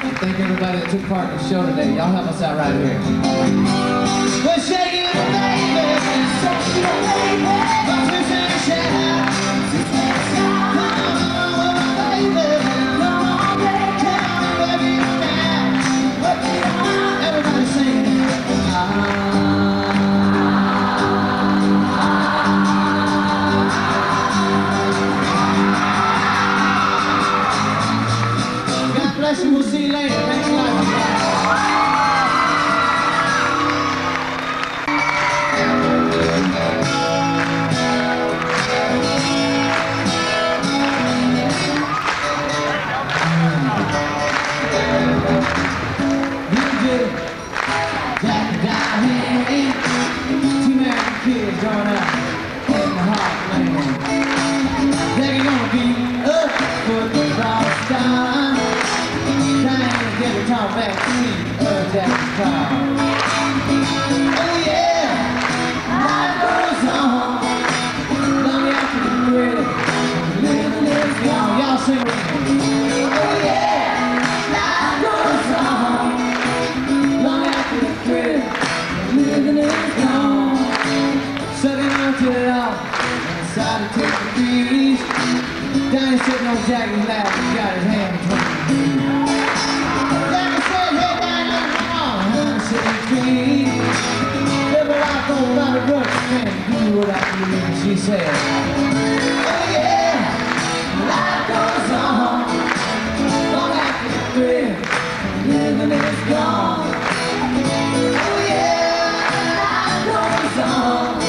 And thank everybody that took part in the show today. Y'all help us out right here. We're shaking it, baby. Shaking it, baby. My twist in the shadow. Come on, baby. Come on, baby. Come on, baby. Now. Everybody sing. God bless you. We'll see you later. Thanks a lot. Kids growing up in the heartland. They're gonna be up for the cross time. Trying to get a talk back to see Jack's car. Oh yeah, life goes on. Long after the grid, living is gone. Y'all sing with me. Oh yeah, life goes on. Long after the grid, living is gone. Sucking onto it all, and decided to take the breeze. Danny sitting on Jackie's lap, he got his hand between his knees. Jackie said, hey, Danny, come on, I'm sitting clean. Live a life on by the book, and do what I believe. She said, oh yeah, life goes on. Long after the thrill, living is gone. Oh yeah, life goes on.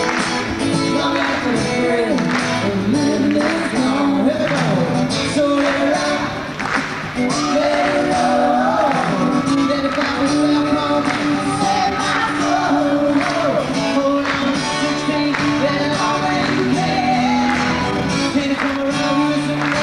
So let it out, let it roll, let it bounce around, come on, set my soul, hold on, 16, let it all rain you can, can it come around with some rain?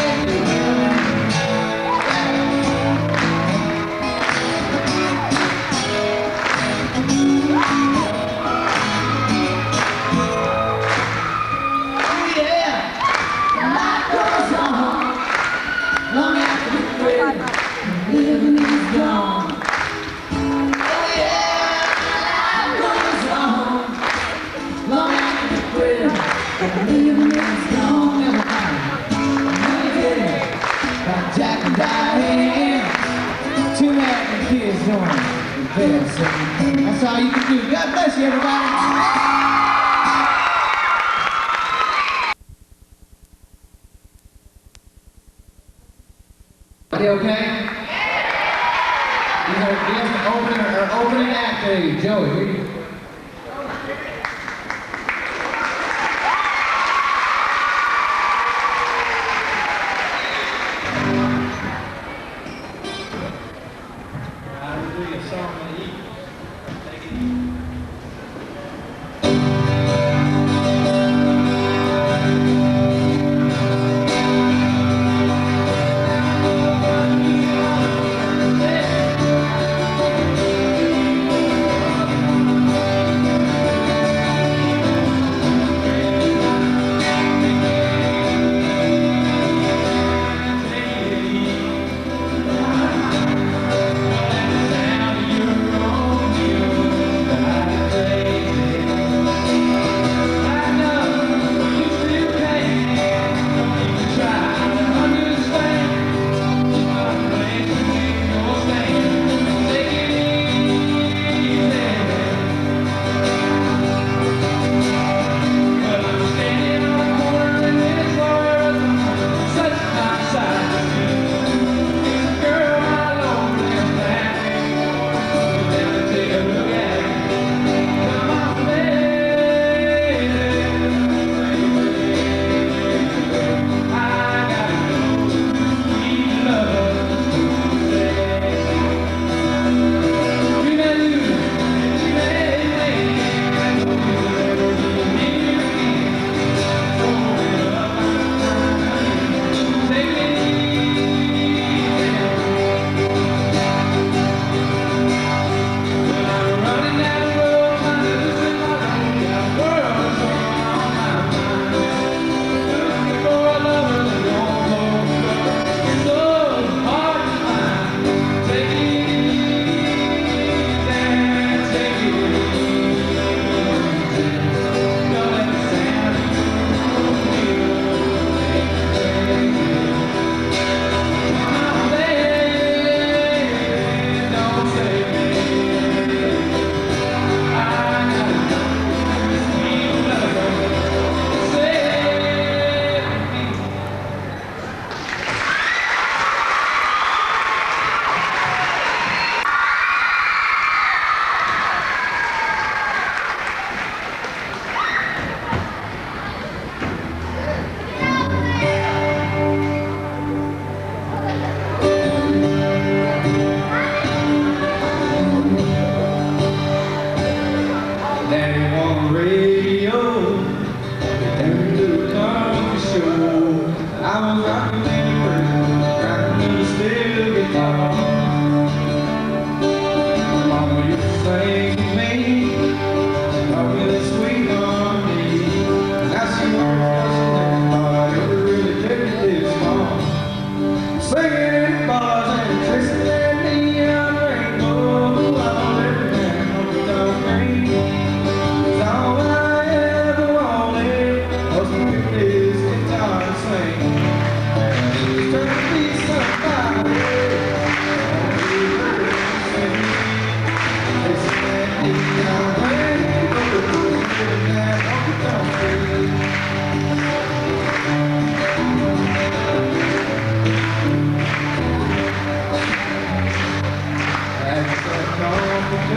Jack and Diane, two American kids joining. That's all you can do. God bless you, everybody. Okay? Here's the opening act today. Joey, here you go.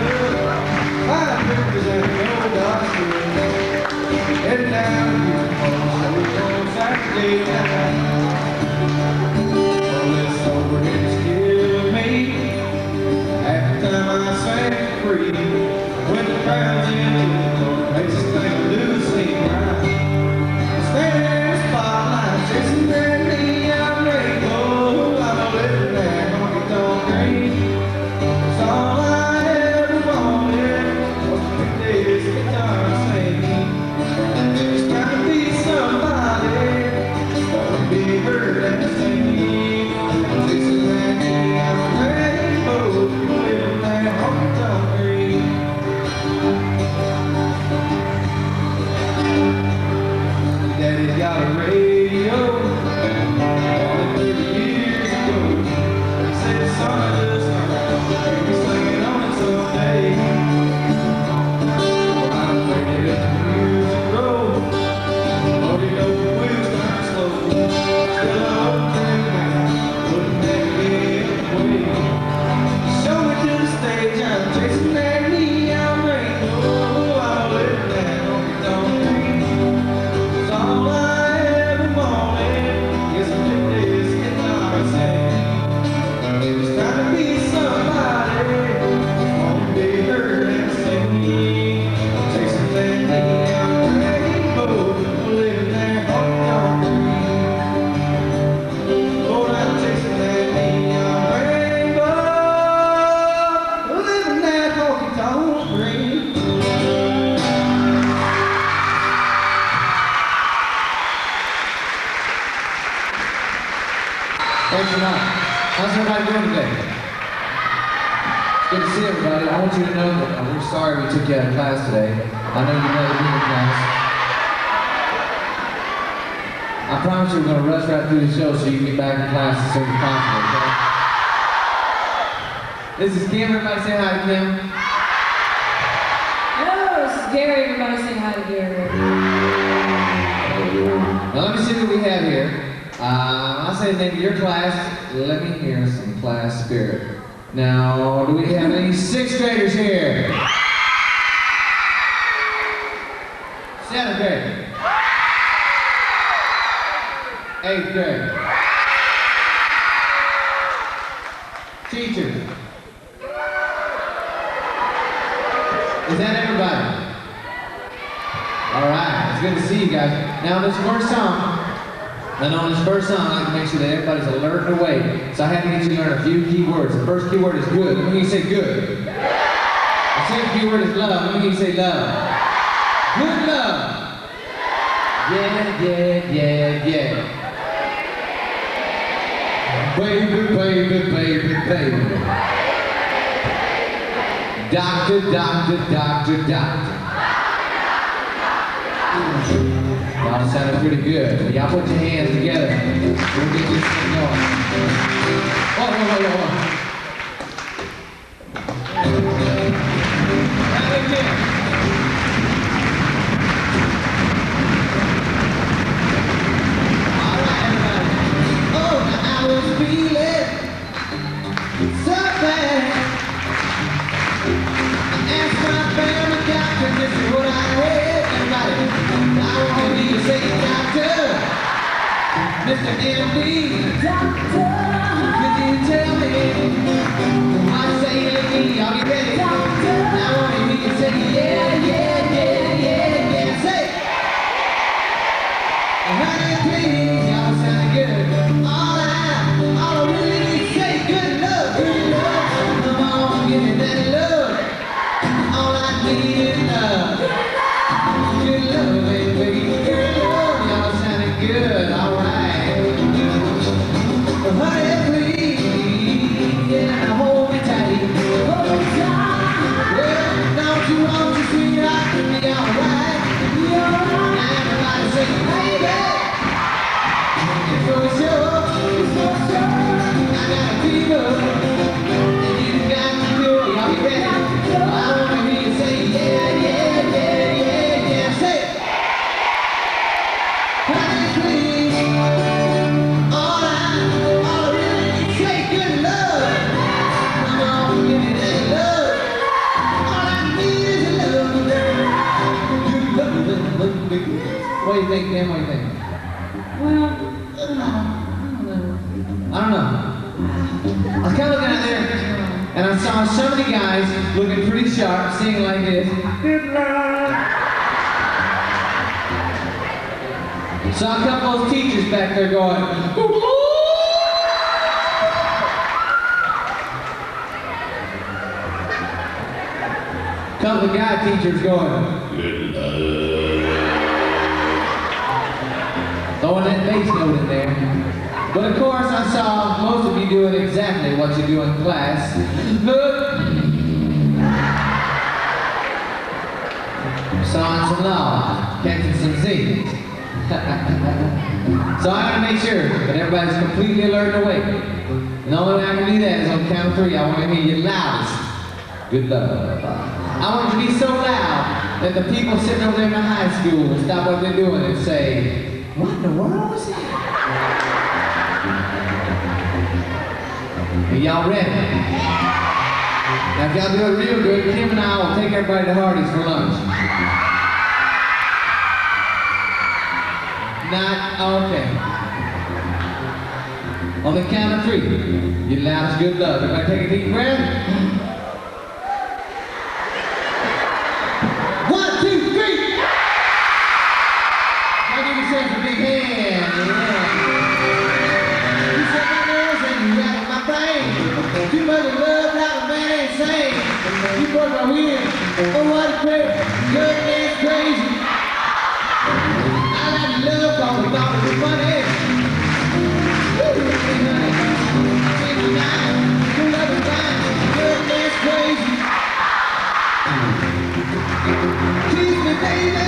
love. My pictures and no doctor. Heading down to on Saturday night. Well, this overhead's killing me. Half the time I sang free. When the crowd's in the makes us think I do seem right. Standing in the spotlight, chasing that neon rainbow. I'm a living that honky-tonk dream. It's all I ever wanted was to pick this guitar and sing. Just trying to be somebody, to be heard and sing. Chasing that neon rainbow, living that honky-tonk dream. Daddy got a radio, bought it 30 years ago. He said, son, I just heard you singing on it someday. Well, I'm afraid that the music grows. Oh, you know the wheels turn slow. Still I hope that wouldn't never get away. Show me to the stage, I'm chasing that neon rainbow. I'm living that honky-tonk dream. It's all I ever wanted. Yes, I picked this guitar and sang. It's trying to be somebody, want to be heard and sing. Chasing that neon rainbow, living that honky-tonk dream. Lord, I'm chasing that neon rainbow, living that honky-tonk dream. Thanks a lot. How's everybody doing today? It's good to see everybody. I want you to know that we're sorry we took you out of class today. I know you never been in class. I promise you we're going to rush right through the show so you can get back in class as soon as possible, okay? This is Kim. Everybody say hi to Kim. Hello, this is Gary. Everybody say hi to Gary. Now let me see what we have here. I'll say the name of your class. Let me hear some class spirit. Now, do we have any sixth graders here? Seventh grade. Eighth grade. Teachers. Is that everybody? All right, it's good to see you guys. Now, this first song. And on this first song, I like to make sure that everybody's alert and awake. So I had to get you to learn a few key words. The first key word is good. Let me say good. The second key word is love. Let me say love. Good love. Yeah, yeah, yeah, yeah. Baby, baby, baby, baby. Doctor, doctor, doctor, doctor. Y'all sounded pretty good. Y'all put your hands together. We'll get this thing going. Whoa, whoa, whoa, whoa. Right again. All right, everybody. Oh, I was feeling so bad. I asked my family doctor, this is what I had. Everybody, I want to be say doctor, Mr. MD. Doctor, could you tell me what say to me? Are you ready? Doctor, I want to hear you say yeah, yeah, yeah, yeah, yeah. Say, honey, please, y'all sound good. All I really need to say, good love, good love. Come on, give me that love. All I need is love. Good love, baby. Good love, y'all sounding good. All right. Honey, please, yeah, hold me tight. Hold me tight. Well, don't you want your sweetheart to be all right? Now everybody say, baby, it's for sure. It's for sure. I got a fever, and you got me good. Y'all be ready? I want to hear you say, yeah. What do you think, Kim? What do you think? Well, I don't know. I was kind of looking out there, and I saw so many guys looking pretty sharp, singing like this. Good luck. Saw a couple of those teachers back there going, couple of guy teachers going, good luck. Throwing that bass note in there. But of course, I saw most of you doing exactly what you do in class. Sawing some law, catching some Z's. So I gotta make sure that everybody's completely alert and awake. And the only way I can do that is on the count of 3. I want to hear you loudest. Good luck. I want it to be so loud that the people sitting over there in the high school will stop what they're doing and say, what in the world was that? Are y'all ready? Now if y'all do it real good, Kim and I will take everybody to Hardee's for lunch. Not, okay. On the count of 3, you loudest good luck. Everybody take a deep breath. 1, 2, 3. Now give yourself a big hand. Yeah. You set my nerves and you rattle my brain. Too much love like a man ain't sane. You broke my wheel. Oh, what a great, good man's crazy. I like love cause we thought it was funny. Woo, honey. Change my mind. Your love is fine. Good man's crazy. Kiss me, baby.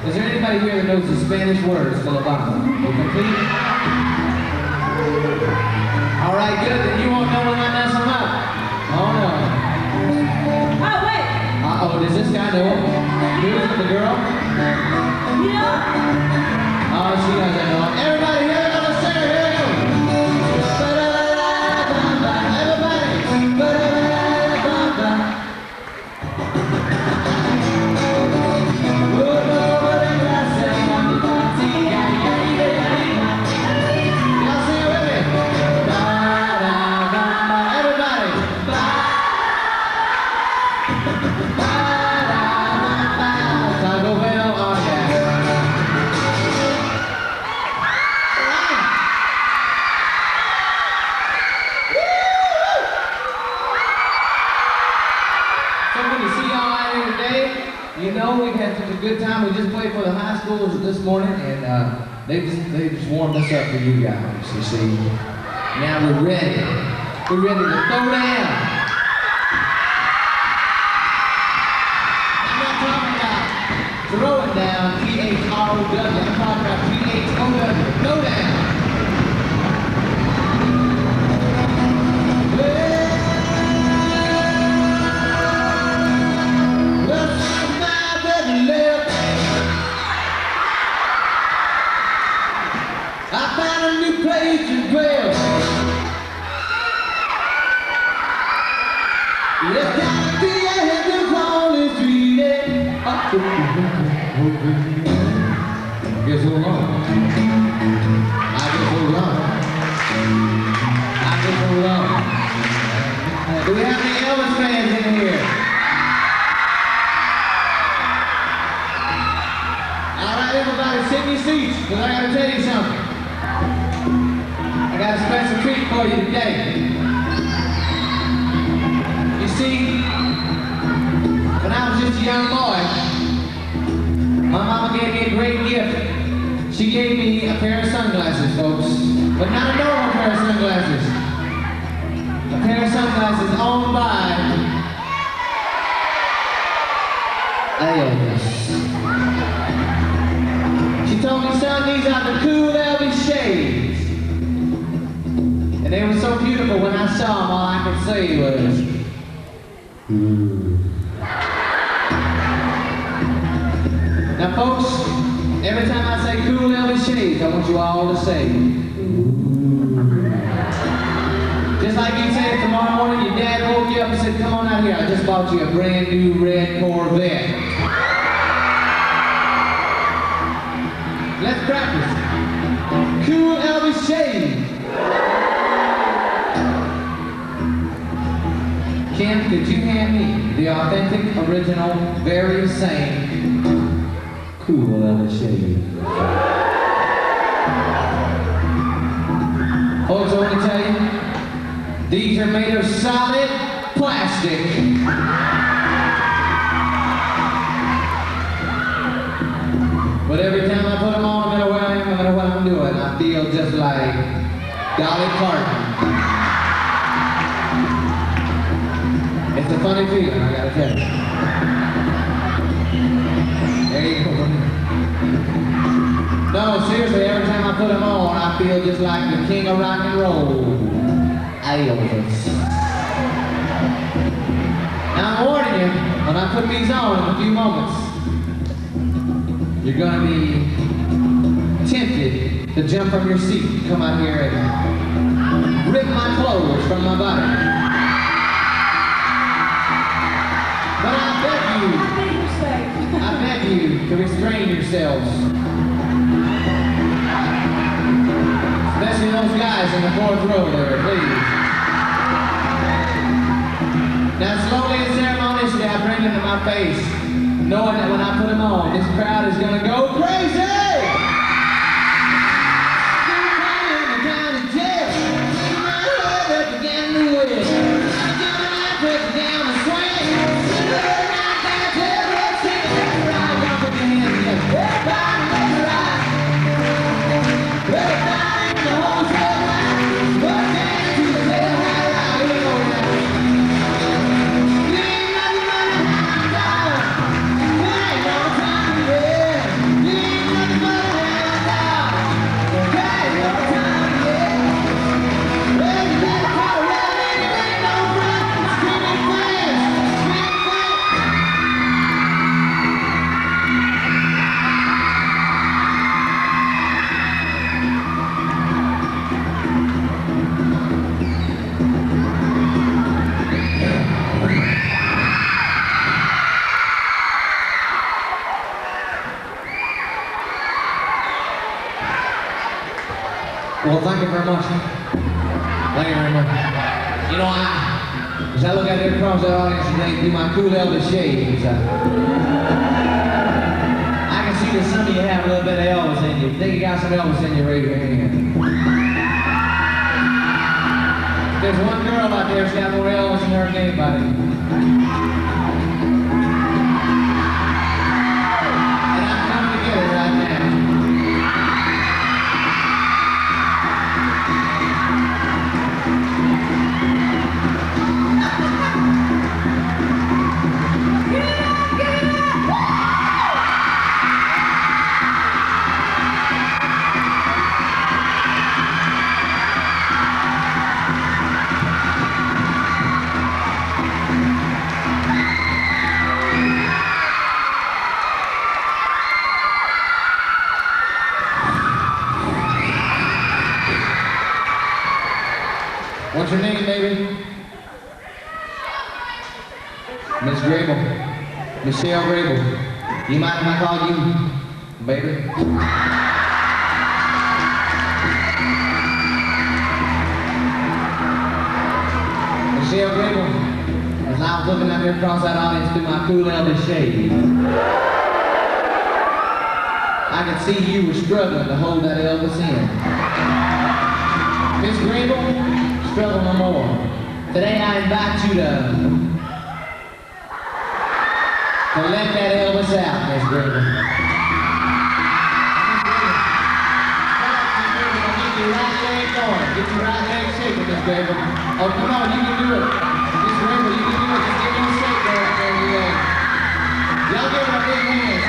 Is there anybody here that knows the Spanish words for La Bamba? You complete? All right, good. Then you won't know when I mess them up. Oh no. Oh, wait. Uh-oh, does this guy know? Who is it, the girl? You know? Oh, she doesn't know. Everybody here, let's sing her. Here we go. Ba-da-da-da-da-ba-ba. Everybody. Ba-da-da-da-da-ba-ba. Y'all sing it with me. Ba-da-ba-ba. Everybody. Ba-da-ba-ba. Taco Bell, oh yeah. So good to see y'all out here today. You know, we've had such a good time. We just played for the high schools this morning, and they just warmed us up for you guys, you see. Now we're ready. We're ready to throw down. I'm not talking about throwing down, T-H-R-O-W. I'm talking about T-H-O-W. Throw down. Well, my baby left. I found a new place to dwell. It's gotta be a heaven on the street. Guess hold on. I guess hold on. I guess hold on. Do we have any Elvis fans in here? All right, everybody, sit in your seats, because I got to tell you something. I got a special treat for you today. You see, when I was just a young boy, my mama gave me a great gift. She gave me a pair of sunglasses, folks. But not a normal pair of sunglasses. A pair of sunglasses owned by Elvis. She told me, son, these are the cool Elvis shades. And they were so beautiful when I saw them, all I could say was, Now, folks, every time I say cool Elvis shades, I want you all to say, just like you said tomorrow morning, your dad woke you up and said, come on out here, I just bought you a brand new red Corvette. Let's practice. Cool Elvis shades. Ken, could you hand me the authentic, original, very same cool Elvis shades? Folks, I want to tell you, these are made of solid plastic. But every time I put them on, no matter where I am, no matter what I'm doing, I feel just like Dolly Parton. It's a funny feeling, I gotta tell you. There you go. No, seriously, every time I put them on, I feel just like the king of rock and roll, Elvis. Now I'm warning you, when I put these on in a few moments, you're gonna be tempted to jump from your seat and come out here and rip my clothes from my body. But I beg you to restrain yourselves. Especially those guys in the fourth row there, please. Now slowly and ceremoniously I bring them to my face, knowing that when I put them on, this crowd is going to go crazy! Well, thank you very much. Thank you very much. You know, as I look out there across that audience today through my cool Elvis shades, I can see that some of you have a little bit of Elvis in you. If you think you got some Elvis in you, raise your hand. There's one girl out there who's got more Elvis in her than anybody. And I'm coming to get her right now. What's your name, baby? Miss Grable. Michelle Grable. You mind if I call you baby? Michelle Grable, as I was looking out there across that audience through my cool Elvis shades, I could see you were struggling to hold that Elvis in. Miss Grable, struggle no more. Today I invite you to let that Elvis out, Miss Grable. Get your right leg going. Get your right leg shaking, Miss Grable. Oh, come on, you can do it. Miss Grable, you can do it. Just give me a shake there. Y'all give her a big hand.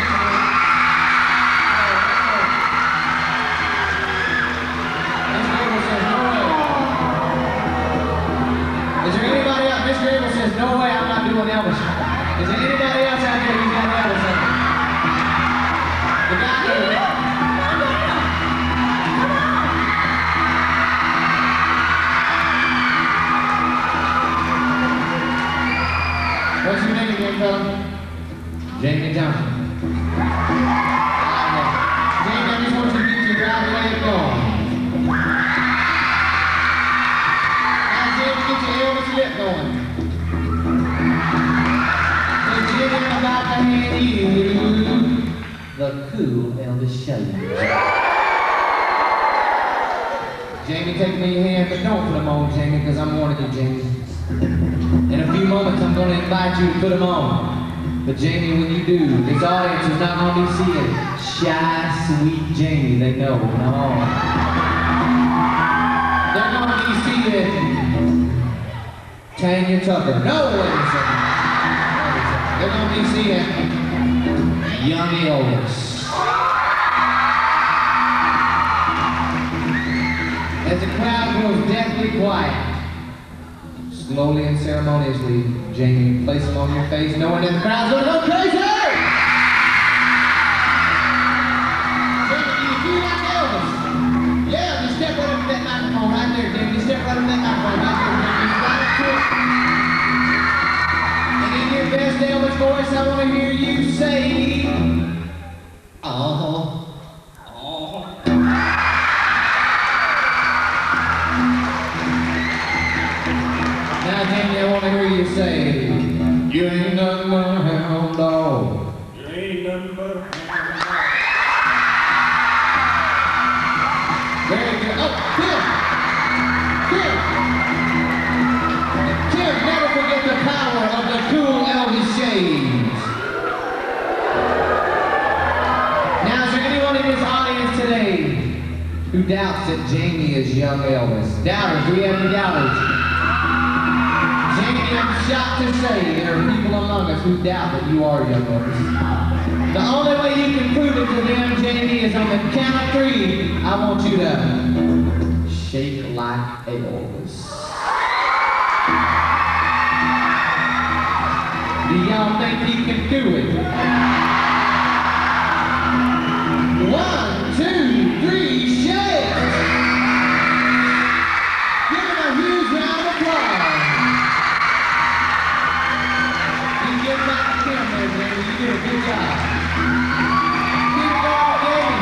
Miss Grable says, no way. Is there anybody else? Miss Grable says, no way, I'm not doing Elvis. Is there anybody else out there who's got Elvis in it? The guy here. What's your name again, fella? Jamie Johnson. Jamie, I just want you to get your right leg going. Get your Elvis lip going. So Jimmy, I'm about to hand you the cool Elvis shades. Jamie, take me your hand, but don't put them on, Jamie, because I'm warning you, Jamie. In a few moments, I'm going to invite you to put them on. But Jamie, when you do, this audience is not going to be seeing shy, sweet Jamie. They know. No. They're going to be seeing Tanya Tucker. No, wait a second. They're going to be seeing young Elvis. As the crowd grows deathly quiet, slowly and ceremoniously, Jamie, place them on your face, knowing that the crowd's going to go crazy! Jamie, do you feel like Elvis? Yeah, just step right up to that microphone right there, Jamie. Step right up to that microphone right there, Jamie. Right up to it. And in your best Elvis voice, I want to hear you say, oh. Now, Jamie, I want to hear you say, you ain't nothing but a hound dog. You ain't nothing but a hound Very good. Oh, Kim! Kim, never forget the power of the cool Elvis shades. Now, is there anyone in this audience today who doubts that Jamie is young Elvis? Doubters, do we have any doubters? Jamie, I'm shocked to say there are people among us who doubt that you are young Elvis. The only way you can prove it to them, Jamie, is on the count of 3. I want you to shake like Elvis. Do y'all think you can do it? 1, 2, 3, shake! Give him a huge round of applause. You get back to Kim there, Jamie. You did a good job. Keep it going, Jamie.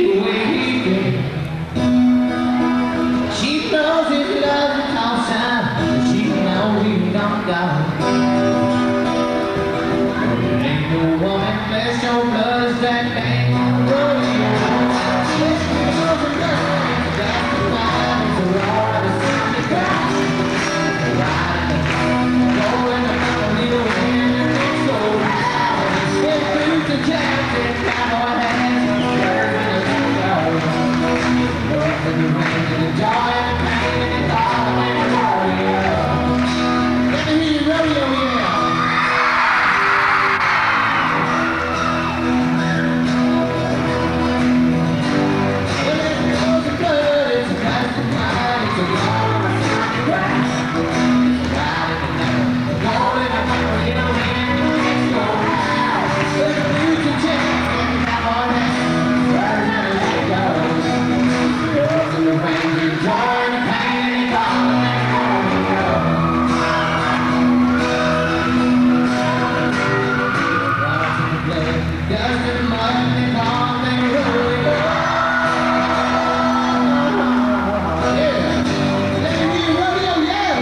the way he did. She knows his love is outside, but she knows he don't die. But it ain't no woman, flesh or blood, is that thing on the road. Yes, she knows the love, that's the fire, it's a roar of the sun to cry. Going up a little wind and it's so loud. It's through the jams and cowboy hands, and the rain and the joy and the pain and it's all in the rodeo. Let me hear you rodeo, yeah. Well, it goes the blood, it's a plastic ride, it's a long grass. It's a ride in the night, going up a little wind and it's so loud. It's through the jams and cowboy hands, burn and let it go. And the rain, the joy, and the pain, and it's all in the rodeo. Rocks in the blood, dust and mud, and it's all in the rodeo. Yeah, let me hear you rodeo, yeah.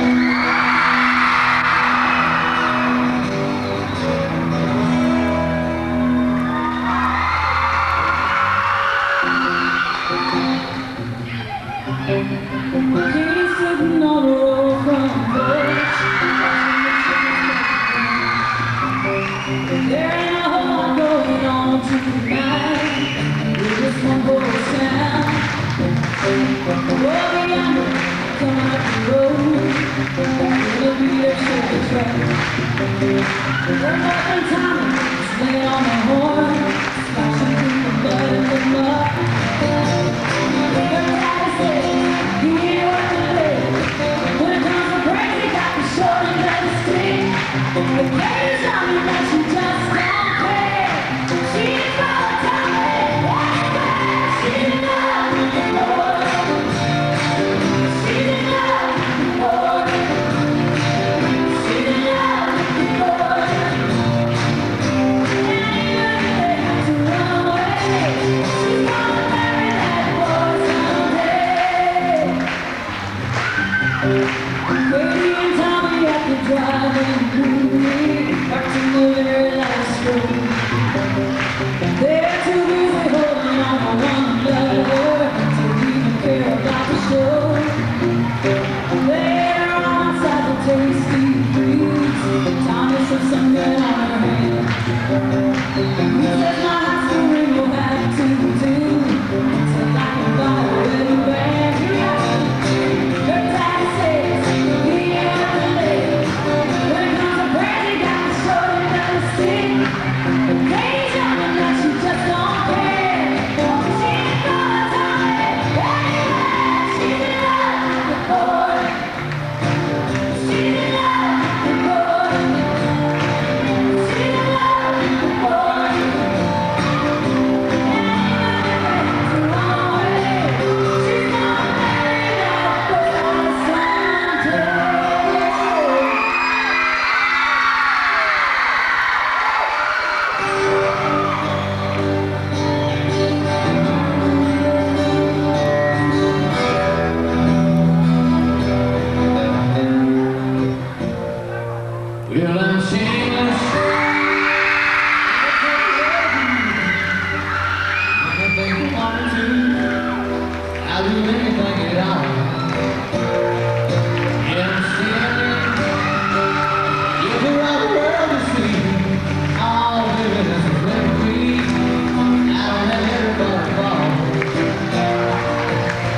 He's sitting on the road from Dutch. There ain't a whole lot going on tonight. We're just one voice sound. Well, beyond it, coming up the road, it'll be a sugar truck. We're nothing Tommy, just laying on the horn, splashing through the mud and the mud. Her daddy said, he ain't worth the live. When it comes to crazy, got the short and got the stick. The cage on me that she just don't care. She's volatile, she's in love with the Lord. She's in love with the Lord. She's in love with the Lord. And even if they have to run away, she's gonna marry that boy someday. Katie and Tommy have to drive in the movie, back to the very last room. They're too busy holding on to one another to even care about the show. They're outside the tasty breeze. Tommy says something on her hand. He says my high school ring will have to do till I can buy a wedding band. Her daddy says he ain't worth the live. When it comes to crazy, got the short and got the stick. Cage on him that she just don't care. She's gonna tell it anyway. She's in love with the Lord. She's in love with the Lord. She's in love with the Lord. And even if they have to run away, she's gonna marry that boy someday. Well, I'm shameless. Anything you want me to, I'll do anything at all. Yeah, I'm standing. Yeah, the right world to see. All living is a flip free. I don't have everybody fall.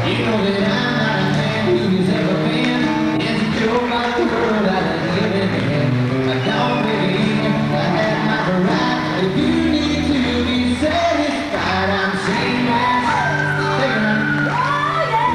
You know that I'm not a man who's ever been insecure about the world I live in. I don't believe I have my right. If you need to be satisfied, I'm shameless. Take it, honey. Oh, yeah.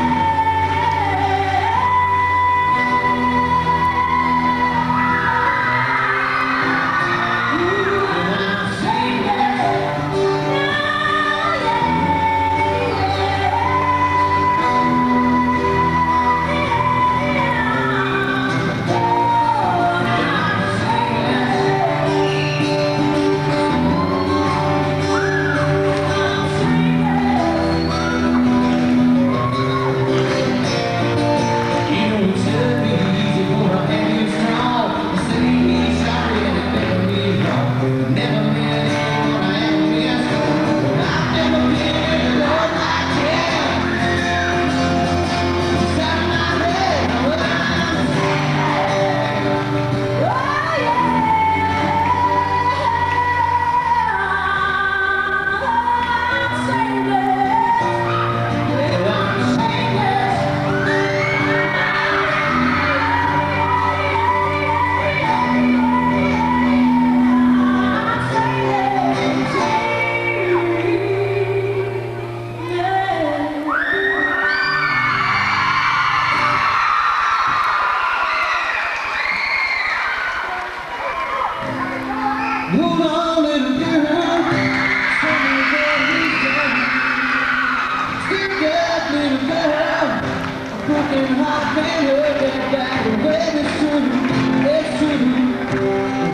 broken heart can't hold it back. Well, it's true,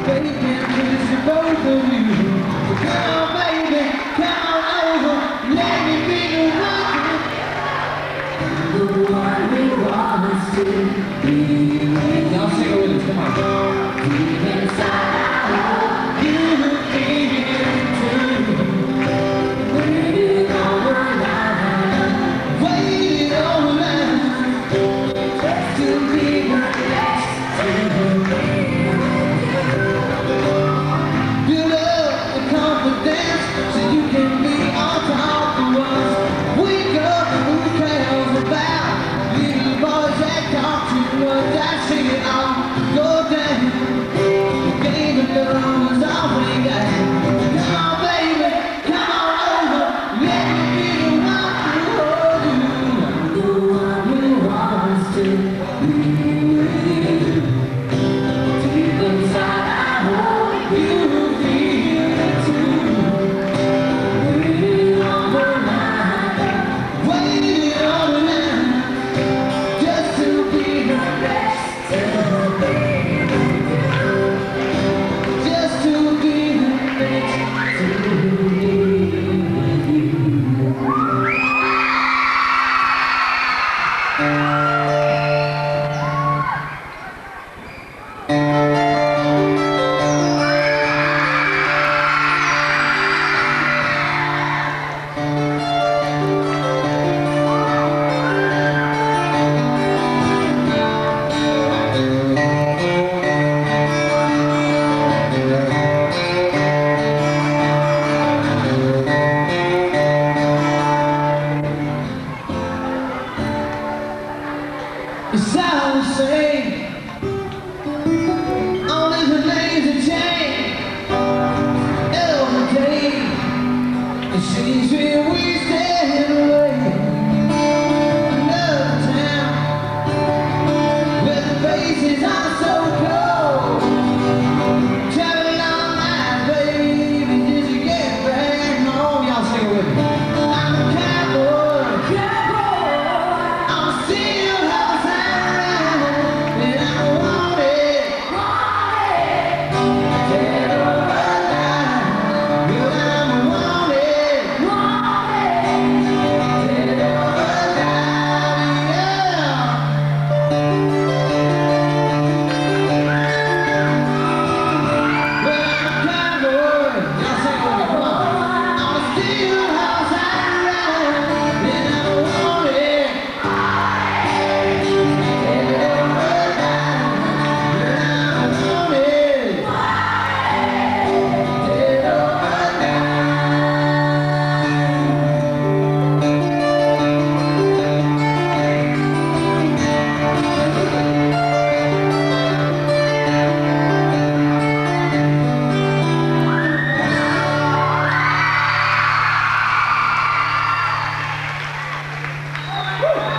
baby, can't kiss you both of you. So come on, baby, come on over, let me be the one we want us to be. Y'all sing it with us, come on. Deep inside our heart, you feel it too. Waiting on the line, waiting on the line, just to be right next to me. Build up the confidence so you can be on top of us. Wake up, who cares about little boys that talk too much? That sing it all, go down. The game of love is all we got. Come on, baby, come on over. Let me be the one to hold you. The one who wants to be with you. Deep inside our heart, you feel it too. Waiting on the line, waiting on the line, just to be the best to be. Just to be the best to be. It sounds the same, only the names have changed. Every day, it seems we stand away. Another town, where the faces are so cold. Traveling all night, baby, just to get back home. Y'all sing it with me. I'm a cowboy, I'm a steel house and I want it. Dead or alive, but I'm wanted. Dead or alive, yeah. But I'm a cowboy. Y'all sing it with me, come on. I'm a steel house and I want it.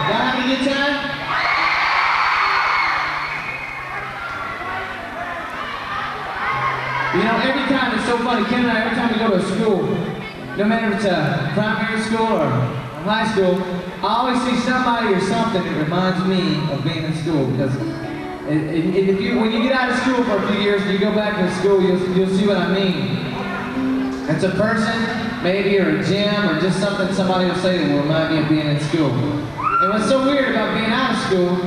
Y'all having a good time? You know, every time it's so funny, Ken and I, every time we go to a school, no matter if it's a primary school or a high school, I always see somebody or something that reminds me of being in school. Because when you get out of school for a few years and you go back to school, you'll see what I mean. It's a person, maybe, or a gym, or just something somebody will say that will remind me of being in school. And what's so weird about being out of school,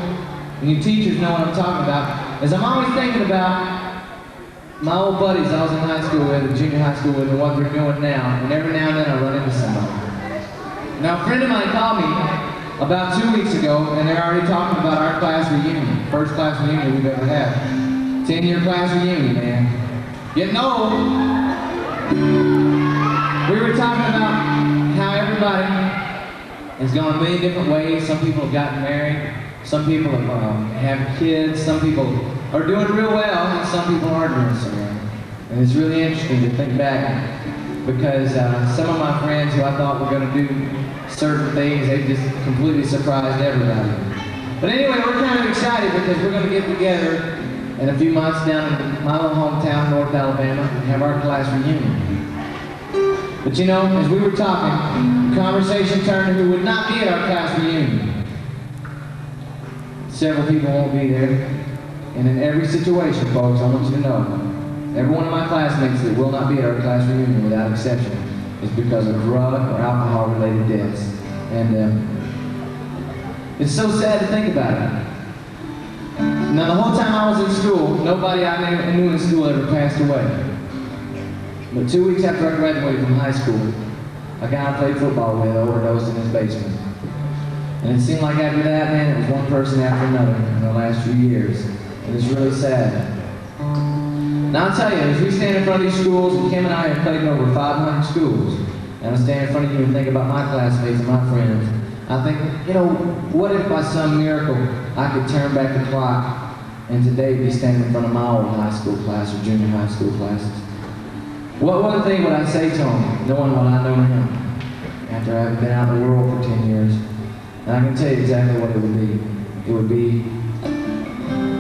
and you teachers know what I'm talking about, is I'm always thinking about my old buddies I was in high school with, or junior high school with, and what they're doing now. And every now and then I run into somebody. Now, a friend of mine called me about 2 weeks ago, and they're already talking about our class reunion. First class reunion we've ever had. 10-year class reunion, man. Getting old. We were talking about how everybody has gone a million different ways. Some people have gotten married. Some people have kids. Some people are doing real well, and some people aren't doing so well. And it's really interesting to think back, because some of my friends who I thought were going to do certain things, they just completely surprised everybody. But anyway, we're kind of excited because we're going to get together in a few months down in my little hometown, North Alabama, and have our class reunion. But you know, as we were talking, the conversation turned to who would not be at our class reunion. several people won't be there. And in every situation, folks, I want you to know, every one of my classmates that will not be at our class reunion without exception is because of drug or alcohol-related deaths. And it's so sad to think about it. Now, the whole time I was in school, nobody I knew in school ever passed away. But 2 weeks after I graduated from high school, a guy I played football with overdosed in his basement. And it seemed like after that, man, it was one person after another in the last few years. And it's really sad. Now, I'll tell you, as we stand in front of these schools, and Kim and I have played in over 500 schools, and I stand in front of you and think about my classmates and my friends, I think, you know, what if by some miracle I could turn back the clock and today be standing in front of my old high school class or junior high school classes? What one thing would I say to them, knowing what I know now, after having been out in the world for 10 years? And I can tell you exactly what it would be. It would be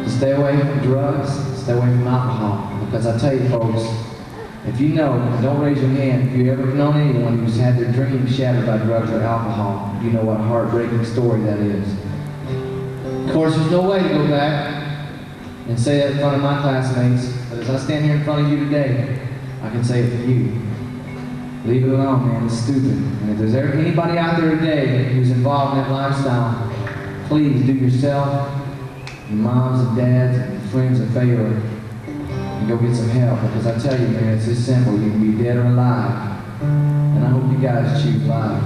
to stay away from drugs, stay away from alcohol. Because I tell you folks, if you know, and don't raise your hand, if you've ever known anyone who's had their dreams shattered by drugs or alcohol, you know what a heartbreaking story that is. Of course, there's no way to go back and say that in front of my classmates, but as I stand here in front of you today, I can say it for you. Leave it alone, man, it's stupid. And if there's ever anybody out there today who's involved in that lifestyle, please do yourself, your moms and dads and friends a favor and go get some help, because I tell you, man, it's this simple. You can be dead or alive. And I hope you guys choose life.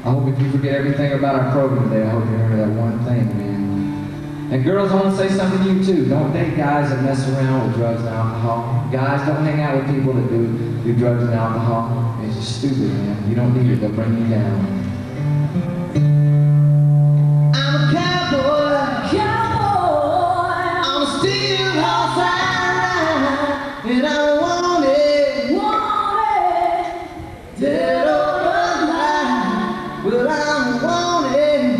I hope if you forget everything about our program today, I hope you remember that one thing, man. And girls, I want to say something to you too. Don't date guys that mess around with drugs and alcohol. Guys, don't hang out with people that do drugs and alcohol. It's just stupid, man. You don't need it. They'll bring you down. I'm a cowboy, I'm a steel horse I ride, and I want it, dead or alive. Well, I'm wanted,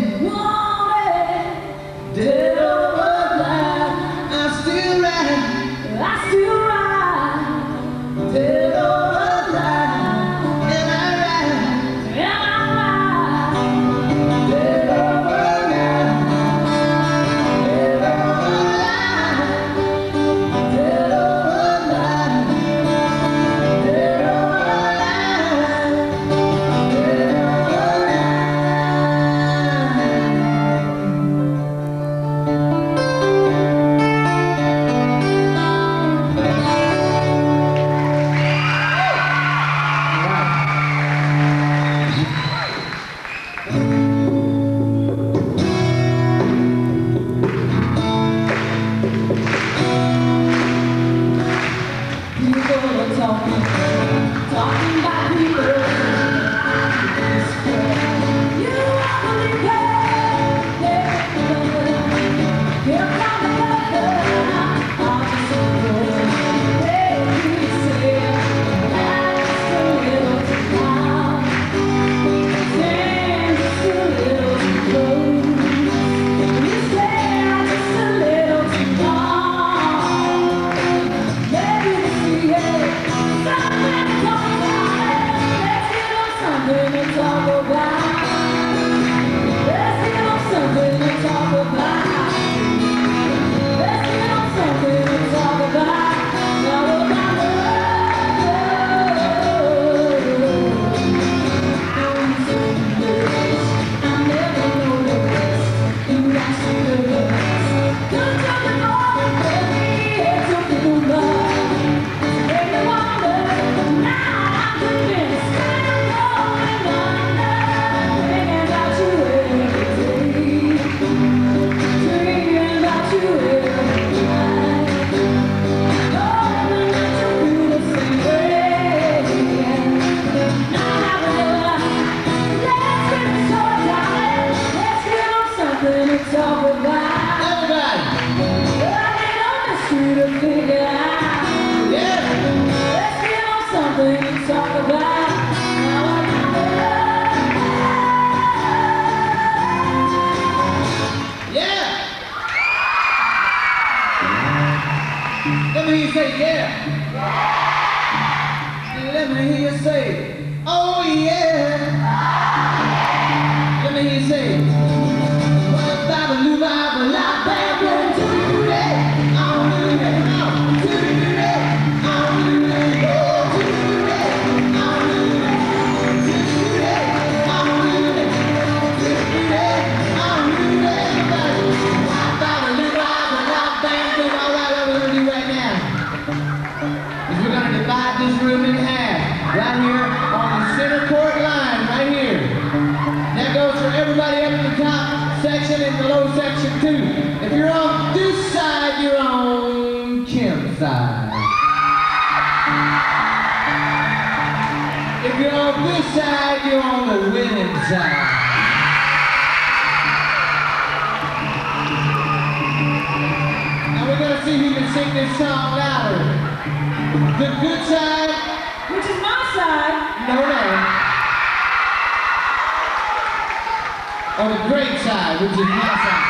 dead or alive. I still ride, dead or alive, and I ride, dead or alive, dead or alive, dead or alive, dead or alive, dead or People are talking about people. You won't believe it. Here comes the weather. I'll just go. They say that's a little too loud. Dance just a little too close. You stare just a little too long. Maybe see it. Something to talk about. Let's get on something to talk about. Let's get on something to talk about. Talk about love. I never know the rest. You got some good rest. Good talking all for me. It's something to love. Make me wonder. Now I'm convinced. Talk about everybody. running on the street to figure out. Yeah. Let's get on something to talk about. Now I Yeah. Let me hear you say yeah. Let me hear you say, oh yeah. Let me hear you say, ba ba ba ba everybody up in the top section and the low section too. If you're on this side, you're on Kim's side. If you're on this side, you're on the winning side. Now we're gonna see who can sing this song louder. The good side. Which is my side. No. Or the great side, which is my side.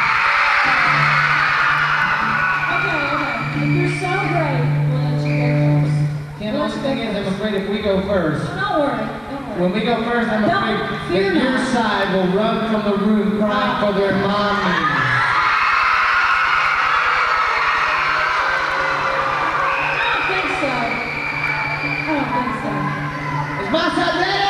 Okay. If you're so great, we'll let you go first. Kim, the only thing is, I'm afraid if we go first, Don't worry. Don't worry. when we go first, I'm afraid Don't fear that your not. side will run from the room crying for their mommy. I don't think so. I don't think so. Is my side ready?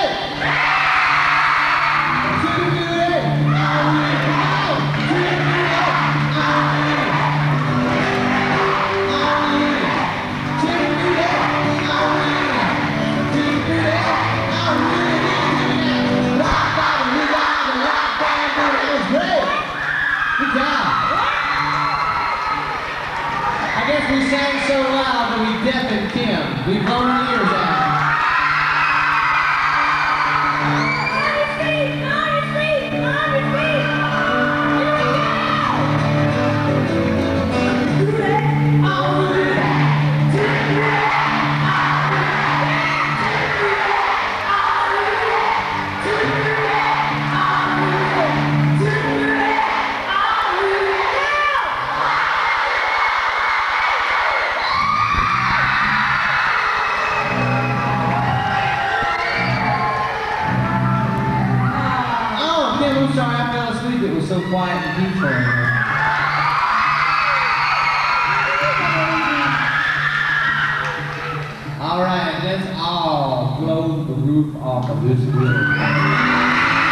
I guess we sang so loud that we deafened Kim. We blown our ears out. I'm sorry, I fell asleep. It was so quiet and peaceful in here. All right, let's all blow the roof off of this building.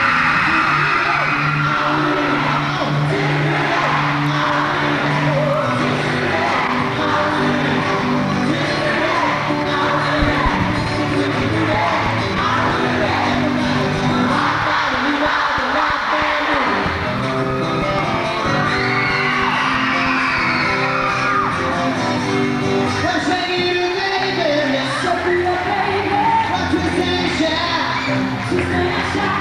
She's gonna shine.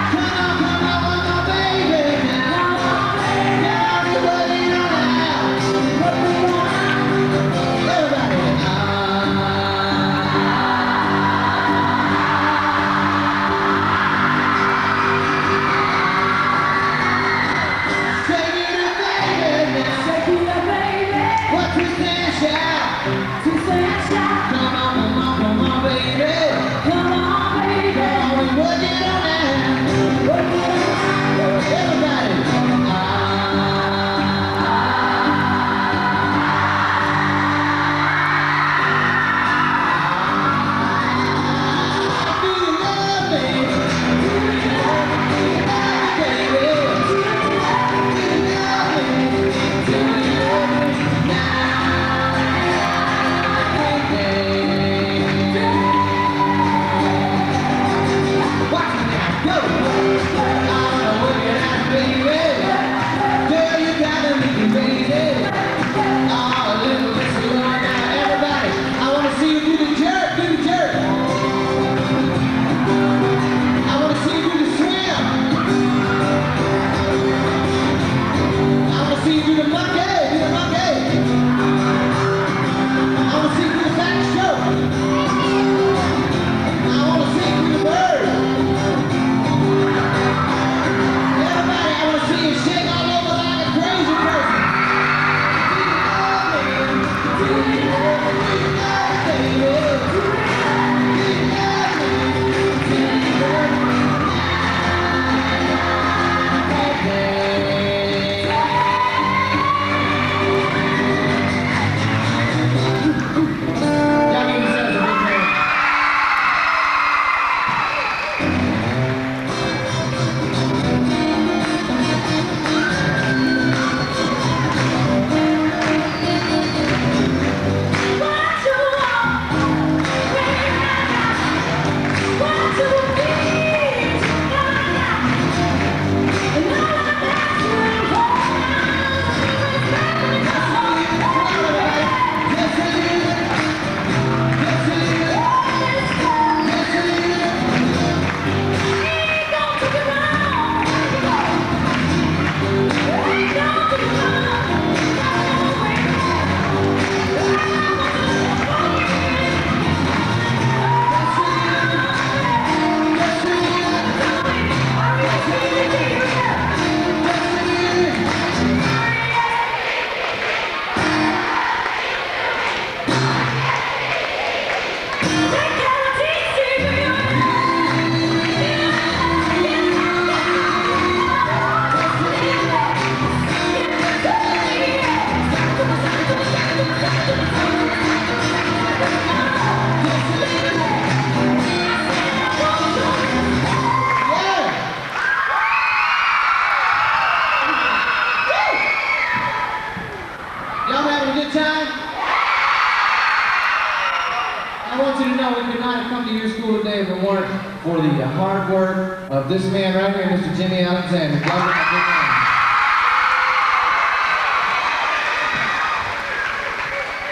one for the hard work of this man right here, Mr. Jimmy Alexander. Give him a big hand.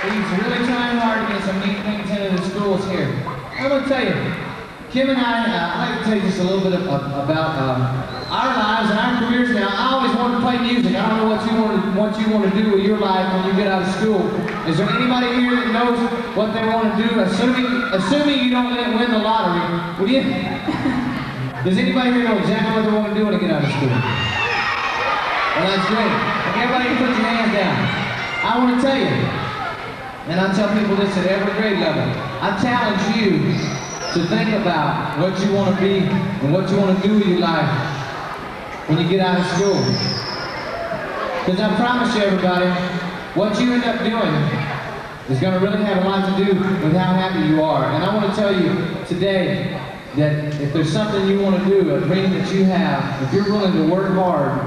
He's really trying hard to get some neat things into the schools here. I'm going to tell you, Kim and I'd like to tell you just a little bit about our lives and our careers now. I always wanted to play music. I don't know what you want to do with your life when you get out of school. Is there anybody here that knows what they want to do? Assuming you don't win the lottery, would you? Does anybody here know exactly what they want to do when they get out of school? Well, that's great. Okay, everybody put your hands down. I want to tell you, and I tell people this at every grade level, I challenge you to think about what you want to be and what you want to do with your life when you get out of school. Because I promise you, everybody, what you end up doing is going to really have a lot to do with how happy you are. And I want to tell you today that if there's something you want to do, a dream that you have, if you're willing to work hard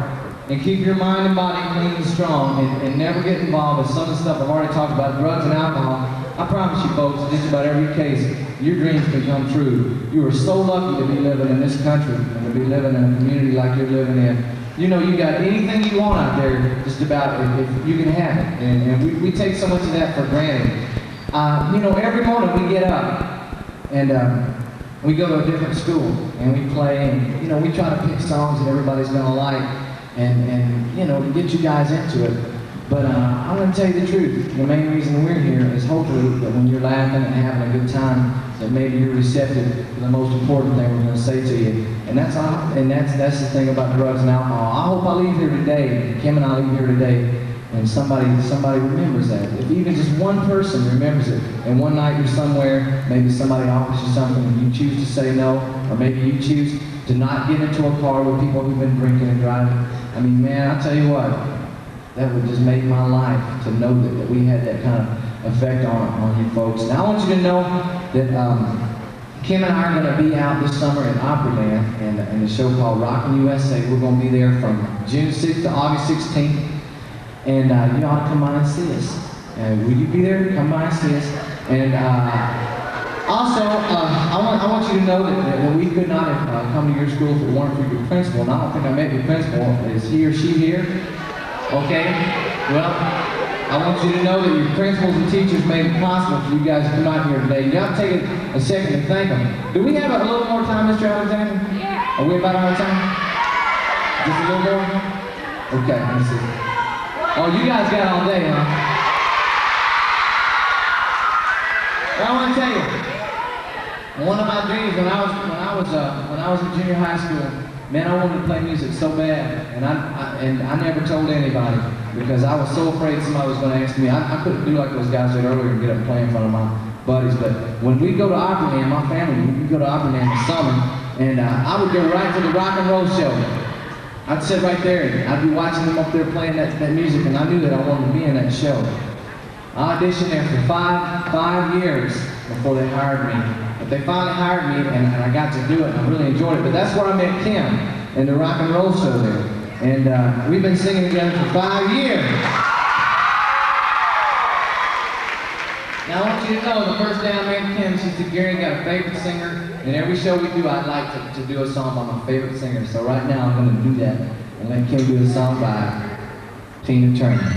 and keep your mind and body clean and strong and never get involved with some of the stuff I've already talked about, drugs and alcohol, I promise you folks, in just about every case, your dreams can come true. You are so lucky to be living in this country and to be living in a community like you're living in. You know, you got anything you want out there, just about, if you can have it. And we take so much of that for granted. You know, every morning we get up and we go to a different school and we play and, you know, we try to pick songs that everybody's going to like and, you know, to get you guys into it. But I'm going to tell you the truth. The main reason we're here is hopefully that when you're laughing and having a good time, that maybe you're receptive to the most important thing we're going to say to you. And that's the thing about drugs and alcohol. I hope I leave here today, Kim and I leave here today, and somebody remembers that. If even just one person remembers it, and one night you're somewhere, maybe somebody offers you something and you choose to say no, or maybe you choose to not get into a car with people who've been drinking and driving. I mean, man, I'll tell you what. That would just make my life to know that we had that kind of effect on you folks. Now I want you to know that Kim and I are going to be out this summer in Opryland in a show called Rockin' USA. We're going to be there from June 6th to August 16th. And you ought to come by and see us. Will you be there? Come by and see us. And also, I want you to know that we could not have come to your school if it weren't for your principal. And I don't think I met your principal. Is he or she here? Okay, well, I want you to know that your principals and teachers made it possible for you guys to come out here today. You got to take a second to thank them. Do we have a little more time, Mr. Alexander? Yeah. Are we about out of time? Just a little more? Okay, let me see. Oh, you guys got all day, huh? Well, I want to tell you, one of my dreams when I was in junior high school, man, I wanted to play music so bad, and I never told anybody because I was so afraid somebody was going to ask me. I couldn't do like those guys did earlier and get up and play in front of my buddies. But when we go to Opryland, my family, we go to Opryland in the summer, and I would go right to the rock and roll show. I'd sit right there, and I'd be watching them up there playing that music, and I knew that I wanted to be in that show. I auditioned there for five years before they hired me. But they finally hired me, and I got to do it, and I really enjoyed it. But that's where I met Kim, in the rock and roll show there. And we've been singing together for 5 years. Now I want you to know, the first day I met Kim, she said, Gary, got a favorite singer? And every show we do, I'd like to do a song by my favorite singer. So right now, I'm going to do that, and let Kim do a song by Tina Turner.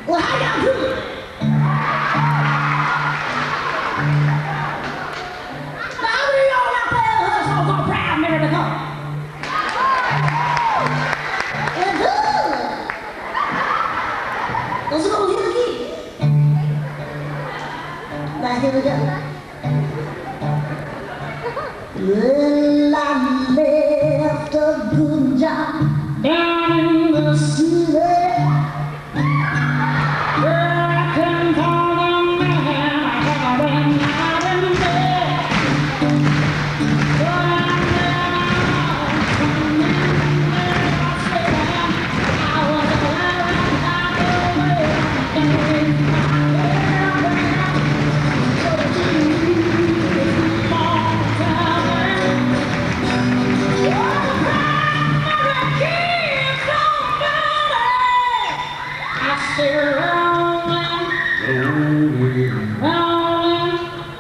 Well, how y'all doing? Now, how many of y'all out there heard a song called Proud America? Well, good. Let's go here again. Now, here we go. Well, I left a good job down in the city.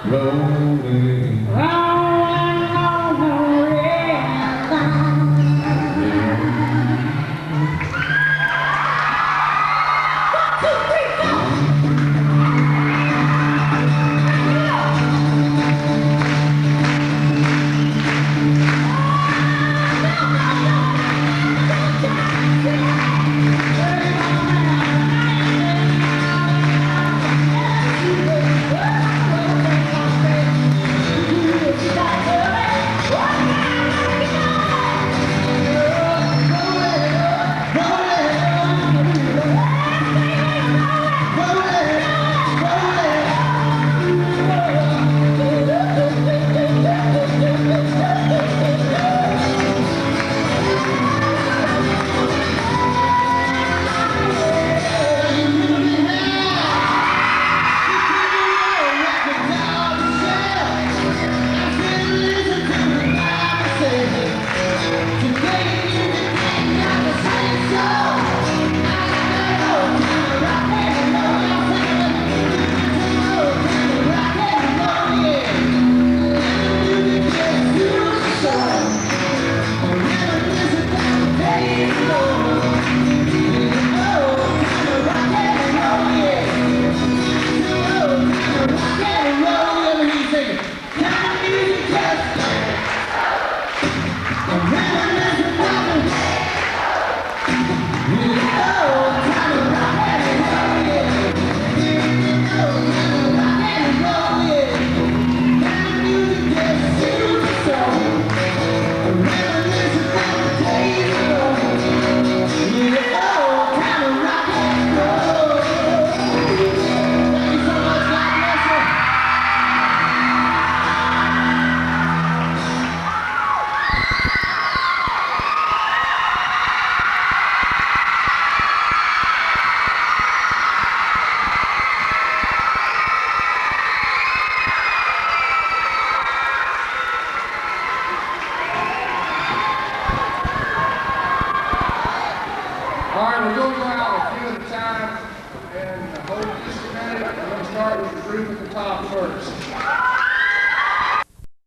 roll.